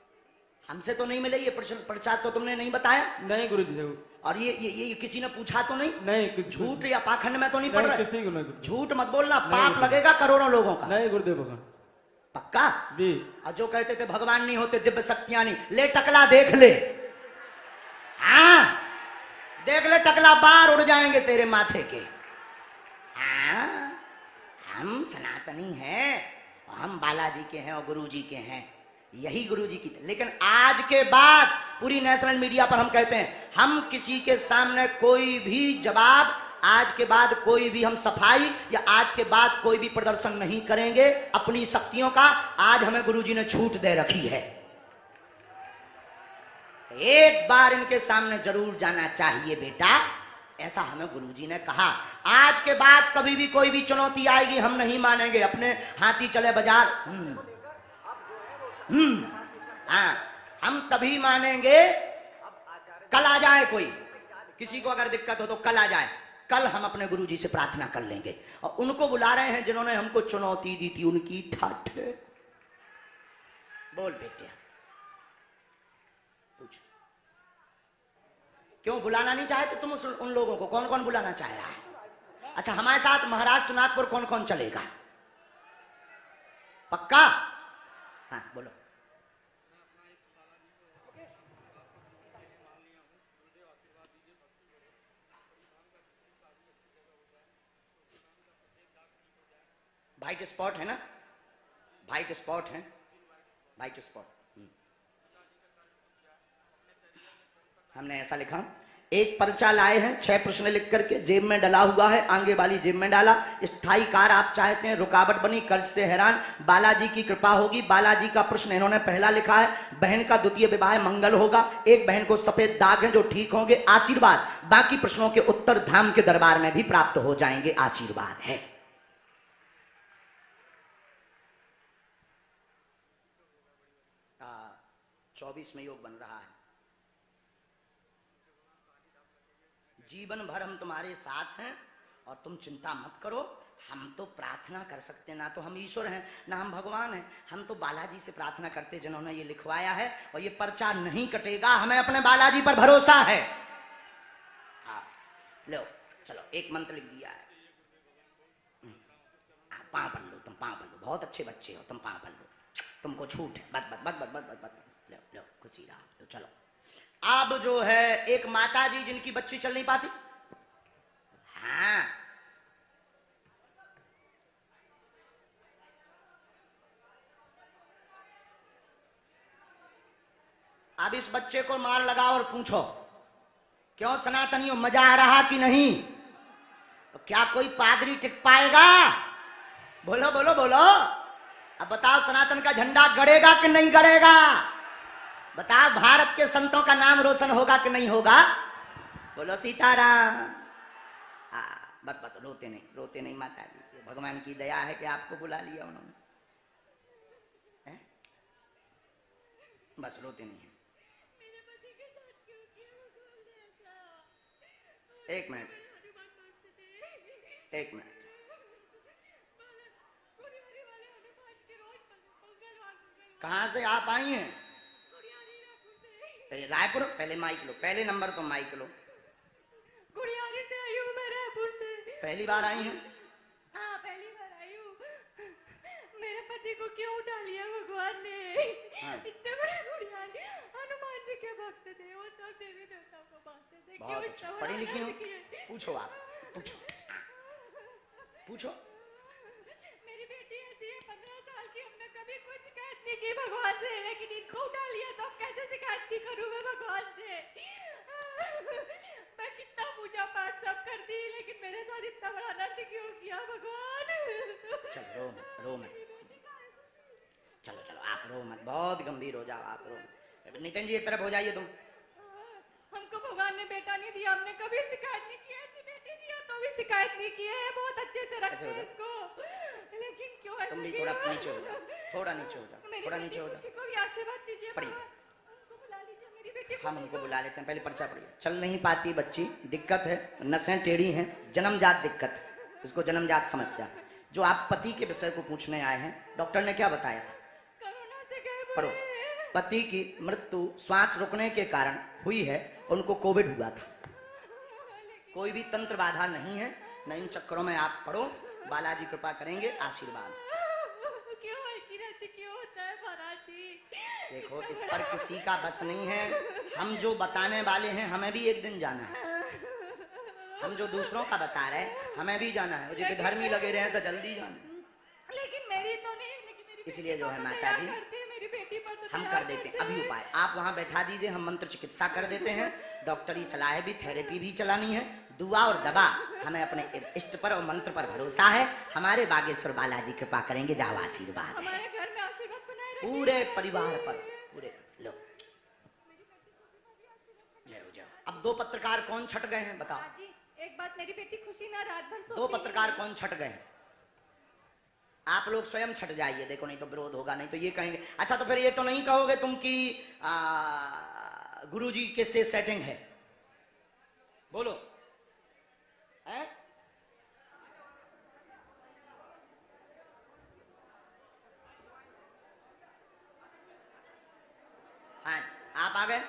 हमसे तो नहीं मिले। ये पर्चा तो तुमने नहीं बताया? नहीं गुरुजी। और ये किसी ने पूछा तो नहीं? नहीं। झूठ या पाखंड में तो नहीं पड़ रहे? किसी को नहीं गुरुजी। झूठ मत बोलना, पाप लगेगा करोड़ों लोगों का। नहीं गुरुदेव भगवान। पक्का? जी। और जो कहते थे भगवान नहीं होते, दिव्य शक्तियां नहीं, ले टकला देख ले। हाँ देख ले, टकला बार उड़ जाएंगे तेरे माथे के। हाँ, हम सनातनी हैं, हम बालाजी के हैं और गुरुजी के हैं, यही गुरुजी की। लेकिन आज के बाद पूरी नेशनल मीडिया पर हम कहते हैं, हम किसी के सामने कोई भी जवाब, आज के बाद कोई भी हम सफाई या आज के बाद कोई भी प्रदर्शन नहीं करेंगे अपनी शक्तियों का। आज हमें गुरुजी ने छूट दे रखी है। एक बार इनके सामने जरूर जाना चाहिए बेटा, ऐसा हमें गुरुजी ने कहा। आज के बाद कभी भी कोई भी चुनौती आएगी हम नहीं मानेंगे। अपने हाथी चले बाजार। हाँ, हम तभी मानेंगे कल आ जाए कोई। किसी को अगर दिक्कत हो तो कल आ जाए, कल हम अपने गुरुजी से प्रार्थना कर लेंगे। और उनको बुला रहे हैं जिन्होंने हमको चुनौती दी थी, उनकी ठाठ। बोल बेटिया, पूछ, क्यों बुलाना नहीं चाहते तुम उन लोगों को? कौन कौन बुलाना चाह रहा है? अच्छा, हमारे साथ महाराष्ट्र नागपुर कौन कौन चलेगा? पक्का? हाँ बोलो। व्हाइट स्पॉट है ना, व्हाइट स्पॉट है, व्हाइट स्पॉट। हमने ऐसा लिखा, एक पर्चा लाए हैं 6 प्रश्न लिख करके, जेब में डला हुआ है, आगे वाली जेब में डाला। स्थायी कार आप चाहते हैं, रुकावट बनी, कर्ज से हैरान, बालाजी की कृपा होगी। बालाजी का प्रश्न इन्होंने पहला लिखा है, बहन का द्वितीय विवाह मंगल होगा, एक बहन को सफेद दाग हैं जो ठीक होंगे, आशीर्वाद। बाकी प्रश्नों के उत्तर धाम के दरबार में भी प्राप्त हो जाएंगे, आशीर्वाद है। 24 में योग बन रहा है। जीवन भर हम तुम्हारे साथ हैं और तुम चिंता मत करो। हम तो प्रार्थना कर सकते हैं, ना तो हम ईश्वर हैं ना हम भगवान हैं। हम तो बालाजी से प्रार्थना करते जिन्होंने ये लिखवाया है, और ये पर्चा नहीं कटेगा, हमें अपने बालाजी पर भरोसा है। हाँ लो, चलो एक मंत्र लिख दिया है। पाँव पढ़ लो, तुम पाँव पढ़ लो, बहुत अच्छे बच्चे हो तुम, पाँव पढ़ लो, तुमको छूट है। बस बस बस बस बस बस, लो लो कुछ ही रहा, लो चलो। अब जो है एक माता जी जिनकी बच्ची चल नहीं पाती, हाँ अब इस बच्चे को मार लगाओ और पूछो, क्यों सनातनियों मजा आ रहा कि नहीं? तो क्या कोई पादरी टिक पाएगा? बोलो बोलो बोलो। अब बताओ, सनातन का झंडा गड़ेगा कि नहीं गड़ेगा? बताओ, भारत के संतों का नाम रोशन होगा कि नहीं होगा? बोलो सीताराम। बस बस, रोते नहीं, रोते नहीं माता जी, भगवान की दया है कि आपको बुला लिया उन्होंने, है? बस रोते नहीं है। एक मिनट, एक मिनट, कहां से आप आई हैं? रायपुर। पहले माइक लो, पहले नंबर तो माइक लो। गुड़ियारी से आई हूँ मैं, रायपुर से। पहली बार आई हैं? हाँ पहली बार आई हूँ। मेरे पति को क्यों उठा लिया भगवान ने? हाँ। इतने बड़े गुड़ियारी, हनुमान जी के भक्त थे, वो सब देवी देवताओं को मानते थे। बहुत अच्छा, पढ़ी लिखी हो? पूछो आप, पूछो पूछो। मेरी बेटी ऐसी है, 15 साल की, हमने कभी कोई शिकायत नहीं की भगवान से, लेकिन इनको उठा लिया तो अब कैसे शिकायत नहीं करूं मैं भगवान से? मैं कितना पूजा पाठ सब कर दी, लेकिन मेरे साथ इतना बड़ा अनर्थ क्यों किया भगवान? चलो रो मत, रो मत, चलो चलो आप रो मत, बहुत गंभीर हो जाओ आप, रो। नितिन जी एक तरफ हो जाइए तुम। हमको भगवान ने बेटा नहीं दिया, हमने कभी शिकायत नहीं की, ऐसी बेटी दिया तो भी शिकायत नहीं की है, बहुत अच्छे से रखते हैं इसको, लेकिन क्यों ऐसा? तुम भी थोड़ा नीचे हो जाओ, थोड़ा नीचे हो जाओ, थोड़ा नीचे हो जाओ। खुशी को भी आशीर्वाद दीजिए। पढ़िए। उनको बुला लीजिए, मेरी बेटी हम उनको बुला लेते हैं, पहले पर्चा पढ़िए। चल नहीं पाती बच्ची, दिक्कत है, नसें टेढ़ी हैं, जन्मजात दिक्कत, इसको जन्मजात समस्या। जो आप पति के विषय को पूछने आए हैं, डॉक्टर ने क्या बताया था? कोरोना से गए पढ़ो। पति की मृत्यु श्वास रुकने के कारण हुई है, उनको कोविड हुआ था। कोई भी तंत्र बाधा नहीं है, न इन चक्करों में आप पढ़ो, बालाजी कृपा करेंगे, आशीर्वाद। क्यों ऐसी क्यों होता है महाराज जी? देखो, इस पर किसी का बस नहीं है, हम जो बताने वाले हैं हमें भी एक दिन जाना है, हम जो दूसरों का बता रहे हैं हमें भी जाना है, मुझे धर्मी लगे रहे तो जल्दी जाना। लेकिन मेरी तो नहीं, लेकिन मेरी इसलिए जो है माता जी, मेरी बेटी पर तो हम कर देते हैं अभी उपाय। आप वहां बैठा दीजिए, हम मंत्र चिकित्सा कर देते हैं, डॉक्टरी सलाह भी, थेरेपी भी चलानी है, दुआ और दवा। हमें अपने इष्ट पर और मंत्र पर भरोसा है, हमारे बागेश्वर बालाजी कृपा करेंगे, जाओ आशीर्वाद है हमारे घर में आशीर्वाद बनाए रखिए। पूरे परिवार पर, पूरे। लो जाओ जाओ। अब 2 पत्रकार कौन छट गए हैं बताओ? जी, एक बात, मेरी बेटी खुशी ना रात भर 2 पत्रकार कौन छट गए हैं? आप लोग स्वयं छट जाइए, देखो नहीं तो विरोध होगा, नहीं तो ये कहेंगे अच्छा तो फिर ये तो नहीं कहोगे तुम कि गुरुजी के से सेटिंग है। बोलो है? हाँ, आप आ गए,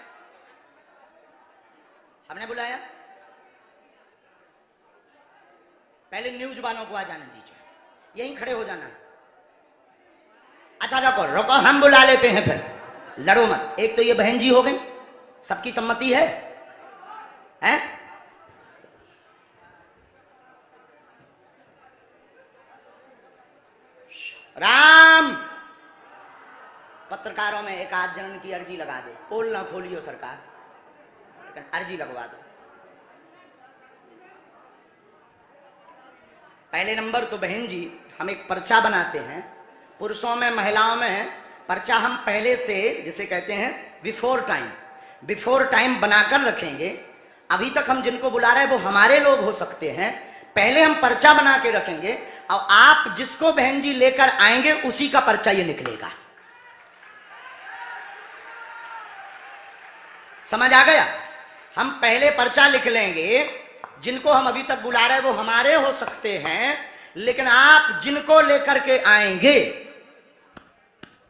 हमने बुलाया। पहले न्यूज वालों को आ जाने दीजिए, यहीं खड़े हो जाना। अच्छा रुको रुको, हम बुला लेते हैं, फिर लड़ो मत। एक तो ये बहन जी हो गई, सबकी सम्मति है, हैं? राम, पत्रकारों में एक आध जन की अर्जी लगा दो। पोल ना खोलियो सरकार, लेकिन अर्जी लगवा दो। पहले नंबर तो बहन जी, हम एक पर्चा बनाते हैं, पुरुषों में महिलाओं में पर्चा हम पहले से, जिसे कहते हैं बिफोर टाइम बनाकर रखेंगे। अभी तक हम जिनको बुला रहे हैं वो हमारे लोग हो सकते हैं, पहले हम पर्चा बना के रखेंगे और आप जिसको बहन जी लेकर आएंगे उसी का पर्चा ये निकलेगा। समझ आ गया? हम पहले पर्चा लिख लेंगे, जिनको हम अभी तक बुला रहे हैं वो हमारे हो सकते हैं, लेकिन आप जिनको लेकर के आएंगे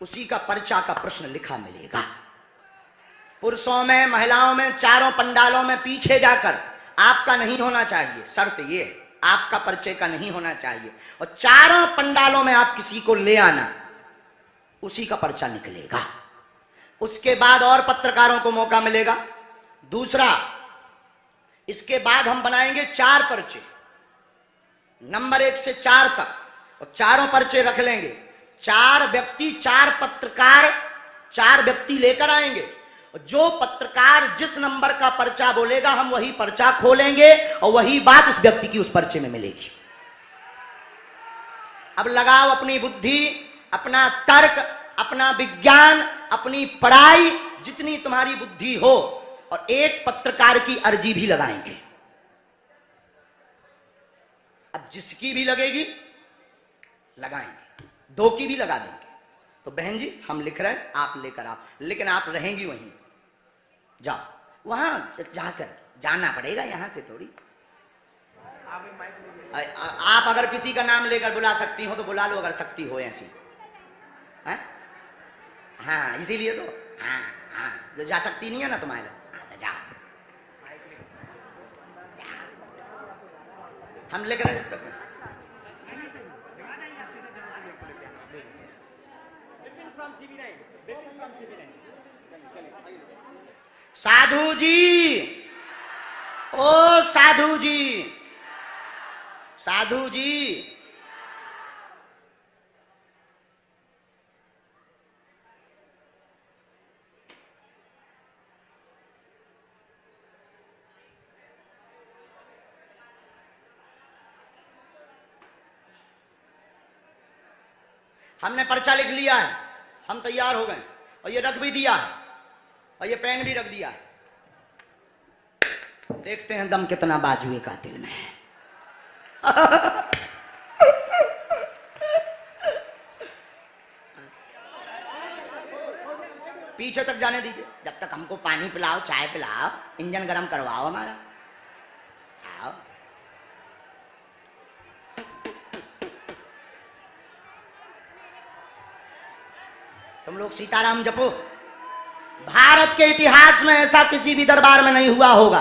उसी का पर्चा का प्रश्न लिखा मिलेगा। पुरुषों में महिलाओं में चारों पंडालों में पीछे जाकर आपका नहीं होना चाहिए, शर्त ये आपका पर्चे का नहीं होना चाहिए, और चारों पंडालों में आप किसी को ले आना, उसी का पर्चा निकलेगा। उसके बाद और पत्रकारों को मौका मिलेगा। दूसरा, इसके बाद हम बनाएंगे 4 पर्चे, नंबर 1 से 4 तक, और चारों पर्चे रख लेंगे। 4 व्यक्ति 4 पत्रकार 4 व्यक्ति लेकर आएंगे, और जो पत्रकार जिस नंबर का पर्चा बोलेगा हम वही पर्चा खोलेंगे और वही बात उस व्यक्ति की उस पर्चे में मिलेगी। अब लगाओ अपनी बुद्धि, अपना तर्क, अपना विज्ञान, अपनी पढ़ाई, जितनी तुम्हारी बुद्धि हो, और एक पत्रकार की अर्जी भी लगाएंगे। अब जिसकी भी लगेगी लगाएंगे, 2 की भी लगा देंगे। तो बहन जी हम लिख रहे हैं, आप लेकर आओ, लेकिन आप रहेंगी वहीं, जाओ वहां जाकर, जाना पड़ेगा यहां से थोड़ी। आप अगर किसी का नाम लेकर बुला सकती हो तो बुला लो, अगर सकती हो ऐसी है? हाँ, इसीलिए तो हाँ हाँ, जो जा सकती नहीं है ना तुम्हारे, जाओ हम लिख रहे हैं तक। साधु जी, ओ साधु जी, साधु जी, हमने पर्चा लिख लिया है, हम तैयार हो गए, और ये रख भी दिया है, और ये पेन भी रख दिया है। देखते हैं दम कितना बाजुए कातिल में है। पीछे तक जाने दीजिए, जब तक हमको पानी पिलाओ, चाय पिलाओ, इंजन गरम करवाओ हमारा। आओ, तुम लोग सीताराम जपो। भारत के इतिहास में ऐसा किसी भी दरबार में नहीं हुआ होगा।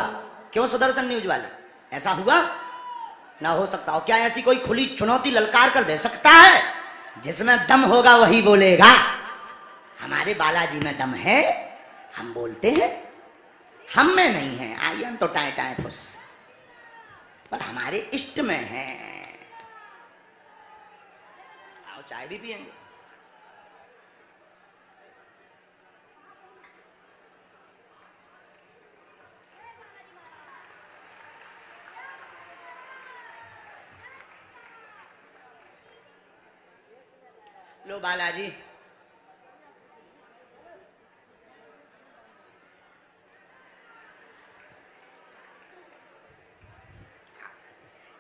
क्यों सुदर्शन न्यूज वाले, ऐसा हुआ ना हो सकता हो? क्या ऐसी कोई खुली चुनौती ललकार कर दे सकता है? जिसमें दम होगा वही बोलेगा। हमारे बालाजी में दम है, हम बोलते हैं, हम में नहीं है। आइए तो टाए टाए फुस, पर हमारे इष्ट में है। आओ चाय भी पिएंगे। लो बालाजी,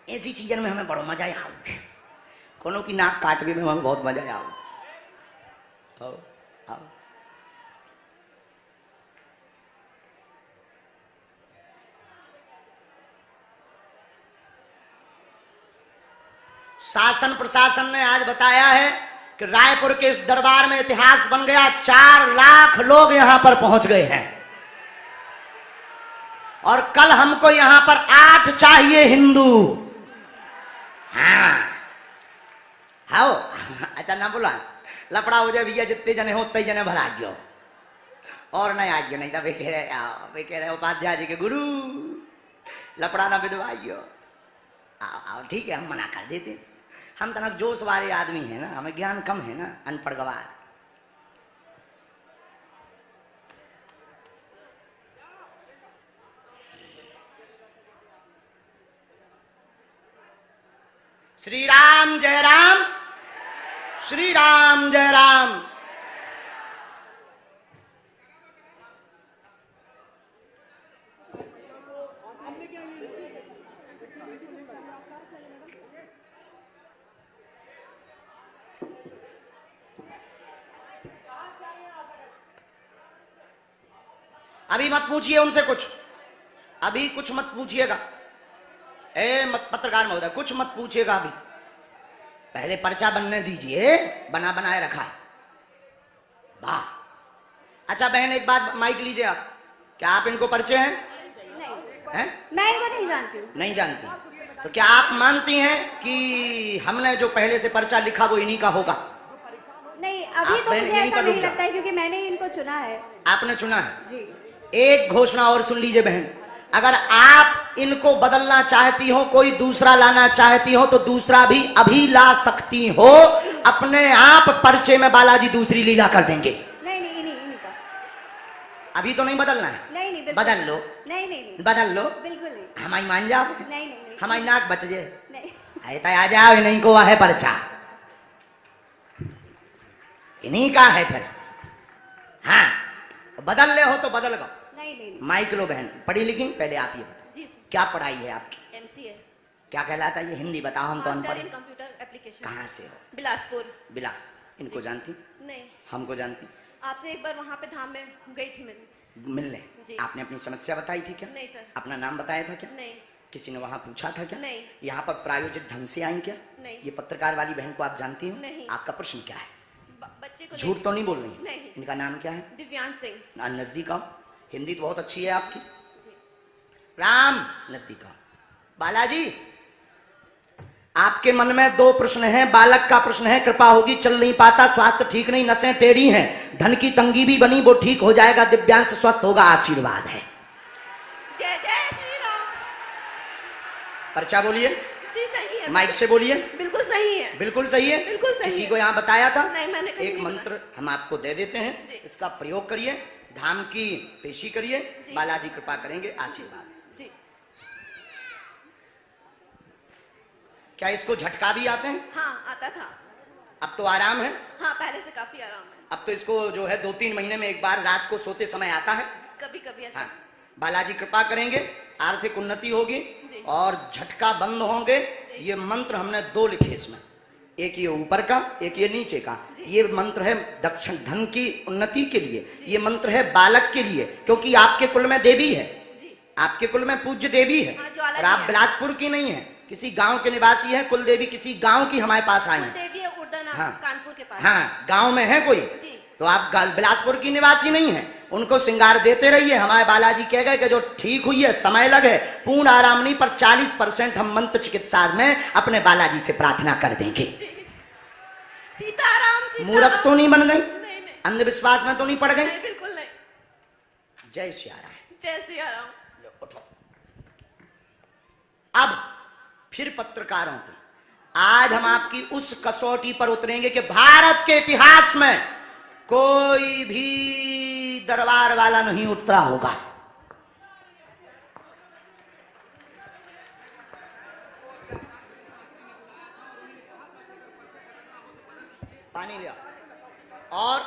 ऐसी चीजन में हमें बड़ो मजा आओ, कोनो की नाक काटने में हमें बहुत मजा आओ। आओ आओ, शासन प्रशासन ने आज बताया है कि रायपुर के इस दरबार में इतिहास बन गया। 4 लाख लोग यहां पर पहुंच गए हैं और कल हमको यहां पर 8 चाहिए हिंदू। हाँ हाओ अच्छा ना बोला लफड़ा हो जाए भैया, जितने जने हो उतने जने भरा गयो और नहीं आ गयो, नहीं तो वे कह रहे उपाध्याय जी के गुरु लफड़ा ना विधवाइयो। आओ आओ ठीक है, हम मना कर देते। हम तनक जोश वाले आदमी है ना, हमें ज्ञान कम है ना, अनपढ़ गवार। श्री राम जय राम, श्री राम जय राम। अभी मत पूछिए उनसे कुछ, अभी कुछ मत पूछिएगा। मत पत्रकार महोदय कुछ मत पूछिएगा अभी, पहले पर्चा बनने दीजिए, बना बनाए रखा है। वाह अच्छा बहन एक बात माइक लीजिए आप, क्या आप इनको परिचय हैं? नहीं हैं? मैं इनको नहीं जानती हूँ। नहीं जानती तो क्या आप मानती हैं कि हमने जो पहले से पर्चा लिखा वो इन्हीं का होगा? नहीं अभी आप तो बहन मुझे यहीं ऐसा पर रुक नहीं जाओ। लगता है क्योंकि मैंने इनको चुना है। आपने चुना है? जी एक घोषणा और सुन लीजिए बहन, अगर आप इनको बदलना चाहती हो, कोई दूसरा लाना चाहती हो तो दूसरा भी अभी ला सकती हो। अपने आप पर्चे में बालाजी दूसरी लीला कर देंगे। नहीं नहीं इन्हीं का। अभी तो नहीं बदलना है? नहीं नहीं बिल्कुल बदल लो। नहीं नहीं नहीं बदल लो, बिल्कुल नहीं। हमारी मान जाओ। नहीं नहीं नहीं हमारी नाक बच जाए। नहीं ऐसा आ जाओ, इन्हीं को है पर्चा, इन्हीं का है फिर। हाँ बदल ले हो तो बदल गो। नहीं नहीं माइक लो बहन, पढ़ी लिखी? पहले आप ये बताओ जी सर। क्या पढ़ाई है आपकी? एमसीए क्या कहलाता है ये? हिंदी बताओ, हम तो मास्टर अनपढ़। इन कंप्यूटर एप्लीकेशन। कहाँ से हो? बिलासपुर। बिलास। इनको जानती? नहीं, हमको जानती? आपसे एक बार वहाँ पे धाम में गई थी मैं। मिलने जी। आपने अपनी समस्या बताई थी क्या? नहीं सर। अपना नाम बताया था क्या? नहीं किसी ने वहां पूछा था क्या? नहीं। यहाँ पर प्रायोजित ढंग से आई क्या? नहीं। ये पत्रकार वाली बहन को आप जानती हो? नहीं। आपका प्रश्न क्या है? बच्चे को झूठ तो नहीं बोल रही? नहीं। इनका नाम क्या है? दिव्यांश सिंह। नजदीक आओ, हिंदी तो बहुत अच्छी है आपकी। जी। राम नजदीक आओ। बालाजी आपके मन में 2 प्रश्न हैं। बालक का प्रश्न है कृपा होगी, चल नहीं पाता, स्वास्थ्य ठीक नहीं, नसें टेढ़ी हैं, धन की तंगी भी बनी, वो ठीक हो जाएगा, दिव्यांश स्वस्थ होगा, आशीर्वाद है। जय जय श्री राम। पर्चा बोलिए, जी सही है। माइक से बोलिए। बिल्कुल सही है। बिल्कुल सही है। बिल्कुल सही किसी है। को यहाँ बताया था? नहीं मैंने कहीं एक नहीं मंत्र हम आपको दे देते जी। हैं, इसका प्रयोग करिए, धाम की पेशी करिए, जी। बालाजी कृपा करेंगे, आशीर्वाद। जी। क्या इसको झटका भी आते हैं? हाँ आता था। अब तो आराम है? हाँ पहले से काफी आराम है। अब तो इसको जो है 2-3 महीने में एक बार रात को सोते समय आता है। कभी कभी ऐसा। हाँ बालाजी कृपा करेंगे, आर्थिक उन्नति होगी जी। और झटका बंद होंगे। ये मंत्र हमने 2 लिखे इसमें, एक ये ऊपर का, एक ये नीचे का। ये मंत्र है दक्षिण धन की उन्नति के लिए, ये मंत्र है बालक के लिए, क्योंकि आपके कुल में देवी है, जी। आपके कुल में पूज्य देवी है। हाँ, ज्वाला और आप जी है। बिलासपुर की नहीं है, किसी गांव के निवासी है। कुल देवी किसी गांव की हमारे पास आई है। देवी है उर्दना हाँ। कानपुर के पास। हाँ गांव में है कोई, जी। तो आप बिलासपुर की निवासी नहीं है। उनको श्रृंगार देते रहिए। हमारे बालाजी कह गए कि जो ठीक हुई है, समय लगे, पूर्ण आराम नहीं पर 40% हम मंत्र चिकित्सा में अपने बालाजी से प्रार्थना कर देंगे। सीताराम। मूर्ख तो नहीं बन गई? नहीं नहीं अंधविश्वास में तो नहीं पड़ गई? नहीं बिल्कुल नहीं। जय सिया राम। जय सिया राम। उठो। अब फिर पत्रकारों की आज हम आपकी उस कसौटी पर उतरेंगे कि भारत के इतिहास में कोई भी दरबार वाला नहीं उतरा होगा। पानी लिया। और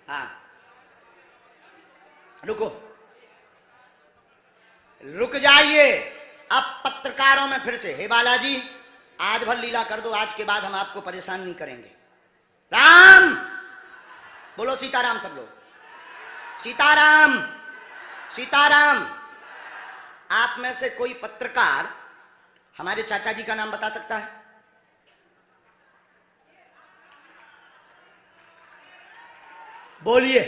हाँ रुको, रुक जाइए। अब पत्रकारों में फिर से, हे बालाजी आज भर लीला कर दो, आज के बाद हम आपको परेशान नहीं करेंगे। राम बोलो, सीताराम सब लोग, सीताराम सीताराम। आप में से कोई पत्रकार हमारे चाचा जी का नाम बता सकता है? बोलिए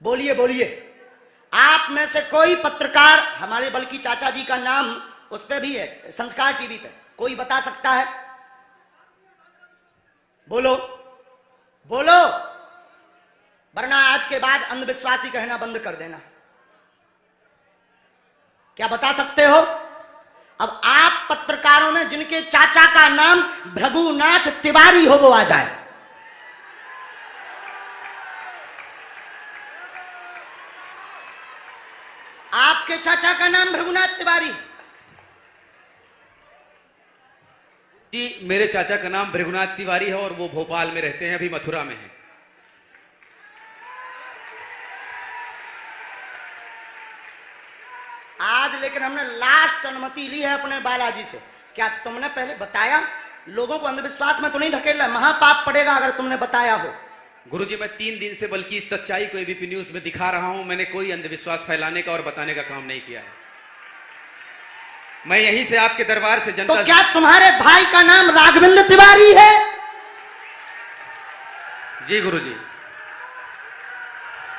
बोलिए बोलिए। आप में से कोई पत्रकार हमारे बल्कि चाचा जी का नाम उस पे भी है, संस्कार टीवी पे, कोई बता सकता है? बोलो बोलो, वरना आज के बाद अंधविश्वासी कहना बंद कर देना। क्या बता सकते हो? अब आप पत्रकारों में जिनके चाचा का नाम भृगुनाथ तिवारी हो वो आ जाए। आपके चाचा का नाम भृगुनाथ तिवारी? जी, मेरे चाचा का नाम भृगुनाथ तिवारी है और वो भोपाल में रहते हैं, अभी मथुरा में हैं। आज लेकिन हमने लास्ट अनुमति ली है अपने बालाजी से। क्या तुमने पहले बताया? लोगों को अंधविश्वास में तो नहीं ढकेल रहा, महापाप पड़ेगा अगर तुमने बताया हो। गुरुजी, मैं 3 दिन से बल्कि इस सच्चाई को एबीपी न्यूज में दिखा रहा हूं। मैंने कोई अंधविश्वास फैलाने का और बताने का काम नहीं किया है। मैं यहीं से आपके दरबार से जनता तो क्या तुम्हारे भाई का नाम राघवेंद्र तिवारी है? जी गुरुजी,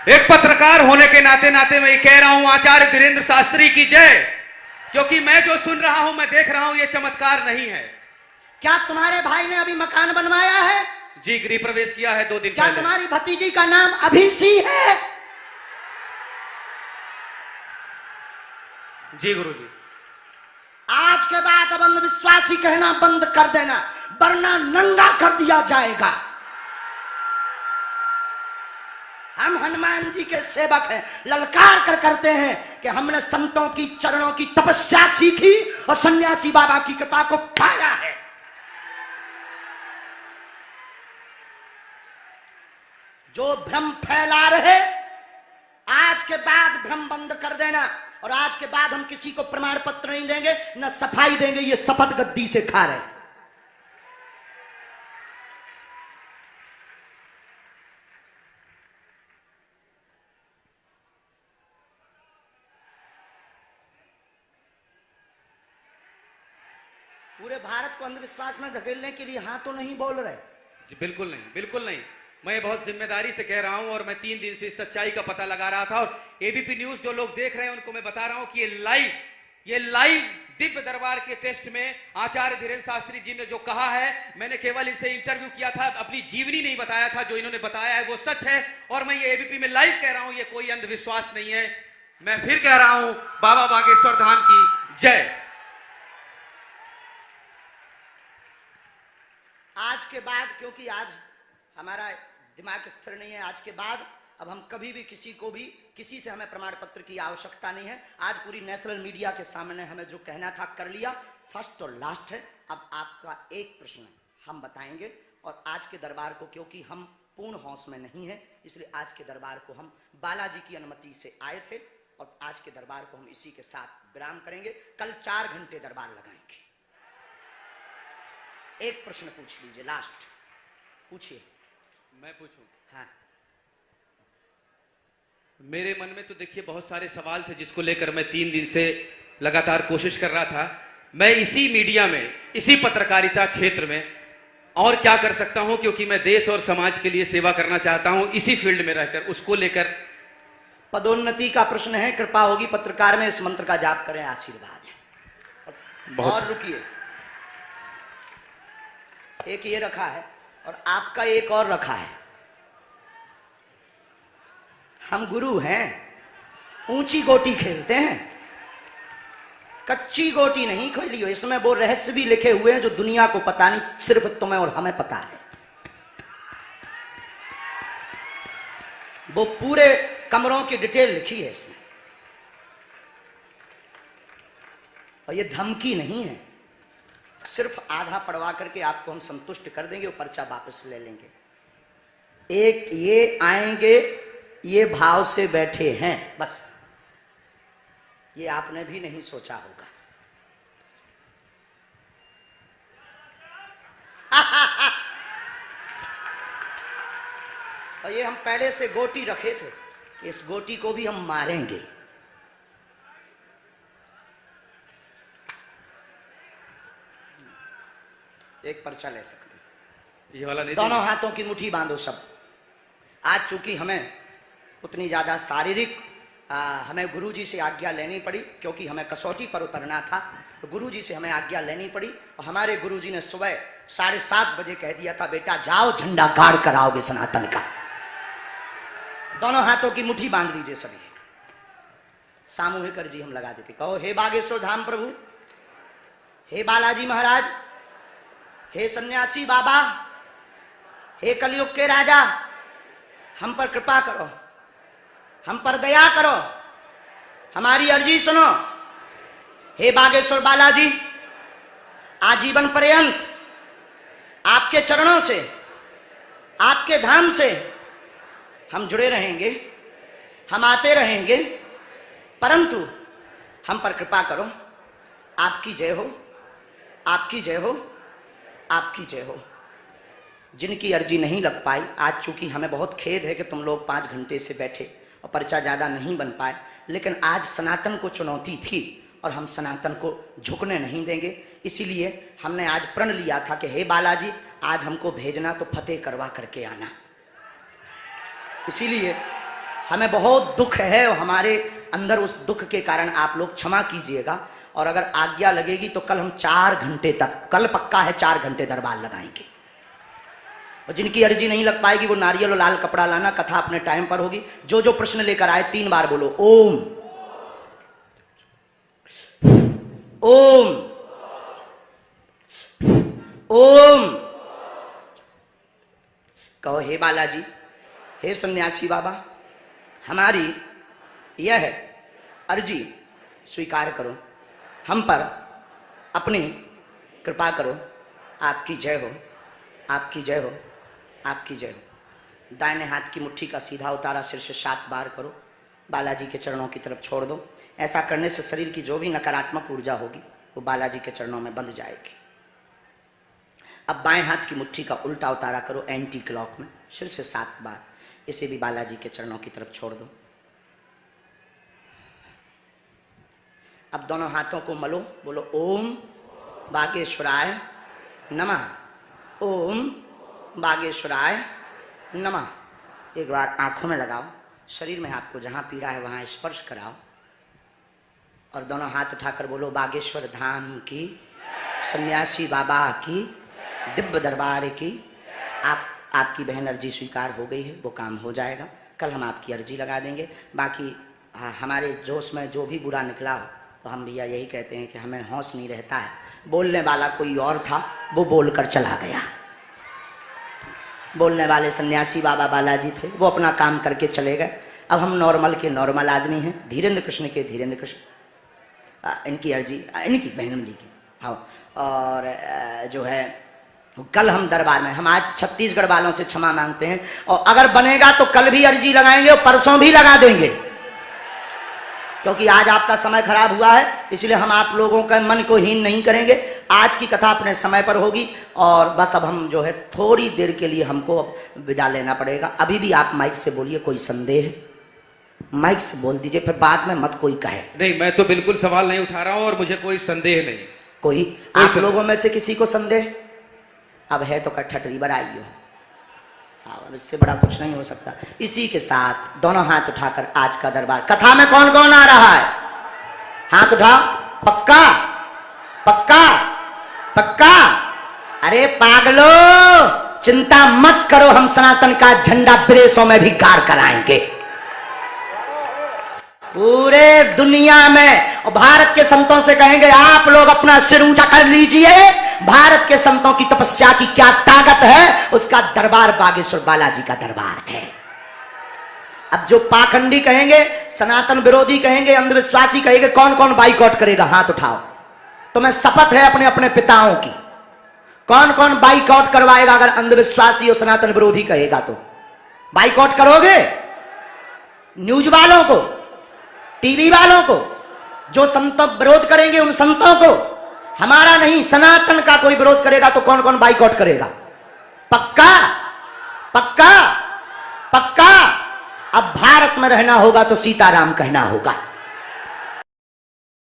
एक पत्रकार होने के नाते नाते मैं ये कह रहा हूं, आचार्य धीरेन्द्र शास्त्री की जय। क्योंकि मैं जो सुन रहा हूं, मैं देख रहा हूं, ये चमत्कार नहीं है। क्या तुम्हारे भाई ने अभी मकान बनवाया है? जी, गृह प्रवेश किया है 2 दिन क्या पहले। तुम्हारी भतीजी का नाम अभिषी है? जी गुरुजी। आज के बाद अब अंधविश्वासी कहना बंद कर देना, वरना नंगा कर दिया जाएगा। हम हनुमान जी के सेवक हैं, ललकार कर करते हैं कि हमने संतों की चरणों की तपस्या सीखी और सन्यासी बाबा की कृपा को पाया है। जो भ्रम फैला रहे, आज के बाद भ्रम बंद कर देना। और आज के बाद हम किसी को प्रमाण पत्र नहीं देंगे, न सफाई देंगे, ये शपथ गद्दी से खा रहे। पूरे भारत को अंधविश्वास में धकेलने के लिए हाँ तो नहीं बोल रहे। जी बिल्कुल नहीं, बिल्कुल नहीं। मैं बहुत जिम्मेदारी से कह रहा हूं और मैं 3 दिन से इस सच्चाई का पता लगा रहा था। और एबीपी न्यूज जो लोग देख रहे हैं उनको मैं बता रहा हूं कि ये लाइव दिव्य दरबार के टेस्ट में आचार्य धीरेन्द्र शास्त्री जी ने जो कहा है, मैंने केवल इनसे इंटरव्यू किया था, अपनी जीवनी नहीं बताया था। जो इन्होंने बताया है वो सच है और मैं ये एबीपी में लाइव कह रहा हूं, ये कोई अंधविश्वास नहीं है। मैं फिर कह रहा हूं, बाबा बागेश्वर धाम की जय। आज के बाद, क्योंकि आज हमारा दिमाग स्थिर नहीं है, आज के बाद अब हम कभी भी किसी से हमें प्रमाण पत्र की आवश्यकता नहीं है। आज पूरी नेशनल मीडिया के सामने हमें जो कहना था कर लिया, फर्स्ट और लास्ट है। अब आपका एक प्रश्न हम बताएंगे और आज के दरबार को, क्योंकि हम पूर्ण होश में नहीं है, इसलिए आज के दरबार को हम बालाजी की अनुमति से आए थे और आज के दरबार को हम इसी के साथ विराम करेंगे। कल 4 घंटे दरबार लगाएंगे। एक प्रश्न पूछ लीजिए, लास्ट पूछिए। मैं पूछूं? हाँ। मेरे मन में तो देखिए बहुत सारे सवाल थे जिसको लेकर मैं 3 दिन से लगातार कोशिश कर रहा था। मैं इसी मीडिया में, इसी पत्रकारिता क्षेत्र में और क्या कर सकता हूं, क्योंकि मैं देश और समाज के लिए सेवा करना चाहता हूं इसी फील्ड में रहकर। उसको लेकर पदोन्नति का प्रश्न है, कृपा होगी पत्रकार में इस मंत्र का जाप करें, आशीर्वाद है। और रुकिए, एक ये रखा है और आपका एक और रखा है। हम गुरु हैं, ऊंची गोटी खेलते हैं, कच्ची गोटी नहीं खेली हो। इसमें वो रहस्य भी लिखे हुए हैं जो दुनिया को पता नहीं, सिर्फ तुम्हें और हमें पता है। वो पूरे कमरों की डिटेल लिखी है इसमें। और ये धमकी नहीं है, सिर्फ आधा पढ़वा करके आपको हम संतुष्ट कर देंगे और पर्चा वापस ले लेंगे। एक ये आएंगे ये भाव से बैठे हैं, बस ये आपने भी नहीं सोचा होगा। और ये हम पहले से गोटी रखे थे कि इस गोटी को भी हम मारेंगे। एक पर्चा ले सकते, ये वाला नहीं दोनों हाथों की मुट्ठी बांधो सब। आज चूंकि हमें उतनी ज्यादा शारीरिक हमें गुरुजी से आज्ञा लेनी पड़ी, क्योंकि हमें कसौटी पर उतरना था, तो गुरुजी से हमें आज्ञा लेनी पड़ी। और हमारे गुरुजी ने सुबह 7:30 बजे कह दिया था, बेटा जाओ झंडा गाड़ कर आओगे सनातन का। दोनों हाथों की मुट्ठी बांध लीजिए सभी। सामूहिक अर्जी हम लगा देते। कहो, हे बागेश्वर धाम प्रभु, हे बालाजी महाराज, हे सन्यासी बाबा, हे कलयुग के राजा, हम पर कृपा करो, हम पर दया करो, हमारी अर्जी सुनो। हे बागेश्वर बालाजी, आजीवन पर्यंत आपके चरणों से, आपके धाम से हम जुड़े रहेंगे, हम आते रहेंगे, परंतु हम पर कृपा करो। आपकी जय हो, आपकी जय हो, आपकी जय हो। जिनकी अर्जी नहीं लग पाई, आज चूंकि हमें बहुत खेद है कि तुम लोग 5 घंटे से बैठे और पर्चा ज्यादा नहीं बन पाए, लेकिन आज सनातन को चुनौती थी और हम सनातन को झुकने नहीं देंगे। इसीलिए हमने आज प्रण लिया था कि हे बालाजी, आज हमको भेजना तो फतेह करवा करके आना। इसीलिए हमें बहुत दुख है और हमारे अंदर उस दुख के कारण आप लोग क्षमा कीजिएगा। और अगर आज्ञा लगेगी तो कल हम 4 घंटे तक, कल पक्का है 4 घंटे दरबार लगाएंगे। और जिनकी अर्जी नहीं लग पाएगी वो नारियल और लाल कपड़ा लाना, कथा अपने टाइम पर होगी। जो जो प्रश्न लेकर आए 3 बार बोलो ओम ओम ओम। कहो, हे बालाजी, हे सन्यासी बाबा, हमारी यह अर्जी स्वीकार करो, हम पर अपनी कृपा करो। आपकी जय हो, आपकी जय हो, आपकी जय हो। दाहिने हाथ की मुट्ठी का सीधा उतारा सिर से 7 बार करो, बालाजी के चरणों की तरफ छोड़ दो। ऐसा करने से शरीर की जो भी नकारात्मक ऊर्जा होगी वो बालाजी के चरणों में बंध जाएगी। अब बाएं हाथ की मुट्ठी का उल्टा उतारा करो एंटी क्लॉक में, सिर से 7 बार, इसे भी बालाजी के चरणों की तरफ छोड़ दो। अब दोनों हाथों को मलो, बोलो ओम बागेश्वराय नमः, ओम बागेश्वराय नमः। एक बार आंखों में लगाओ, शरीर में आपको जहां पीड़ा है वहां स्पर्श कराओ और दोनों हाथ उठाकर बोलो बागेश्वर धाम की, सन्यासी बाबा की, दिव्य दरबार की। आपकी बहन अर्जी स्वीकार हो गई है, वो काम हो जाएगा। कल हम आपकी अर्जी लगा देंगे। बाकी हमारे जोश में जो भी बुरा निकला हो तो हम भैया यही कहते हैं कि हमें होश नहीं रहता है। बोलने वाला कोई और था, वो बोलकर चला गया। बोलने वाले सन्यासी बाबा बालाजी थे, वो अपना काम करके चले गए। अब हम नॉर्मल के नॉर्मल आदमी हैं, धीरेन्द्र कृष्ण के धीरेन्द्र कृष्ण। इनकी अर्जी, इनकी बहन जी की, हाँ। और जो है कल हम दरबार में, हम आज छत्तीसगढ़ वालों से क्षमा मांगते हैं, और अगर बनेगा तो कल भी अर्जी लगाएंगे और परसों भी लगा देंगे, क्योंकि आज आपका समय खराब हुआ है। इसलिए हम आप लोगों के मन को हीन नहीं करेंगे। आज की कथा अपने समय पर होगी और बस अब हम जो है थोड़ी देर के लिए हमको विदा लेना पड़ेगा। अभी भी आप माइक से बोलिए, कोई संदेह माइक से बोल दीजिए, फिर बाद में मत कोई कहे। नहीं, मैं तो बिल्कुल सवाल नहीं उठा रहा हूं और मुझे कोई संदेह नहीं। कोई आप लोगों में से किसी को संदेह? अब है तो ठटरी बराई हो, अब इससे बड़ा कुछ नहीं हो सकता। इसी के साथ दोनों हाथ उठाकर आज का दरबार, कथा में कौन कौन आ रहा है? हाथ उठाओ। पक्का पक्का पक्का? अरे पागलो, चिंता मत करो, हम सनातन का झंडा विदेशों में भी गाड़ कराएंगे, पूरे दुनिया में। और भारत के संतों से कहेंगे आप लोग अपना सिर ऊंचा कर लीजिए, भारत के संतों की तपस्या की क्या ताकत है, उसका दरबार बागेश्वर बालाजी का दरबार है। अब जो पाखंडी कहेंगे, सनातन विरोधी कहेंगे, अंधविश्वासी कहेंगे, कौन कौन बाइकआउट करेगा? हाथ उठाओ। तुम्हें शपथ है अपने अपने पिताओं की, कौन कौन बाइकआउट करवाएगा? अगर अंधविश्वासी और सनातन विरोधी कहेगा तो बाइकआउट करोगे? न्यूज वालों को, टीवी वालों को, जो संतों विरोध करेंगे उन संतों को, हमारा नहीं सनातन का कोई विरोध करेगा तो कौन कौन बाइकआउट करेगा? पक्का पक्का पक्का। अब भारत में रहना होगा तो सीताराम कहना होगा।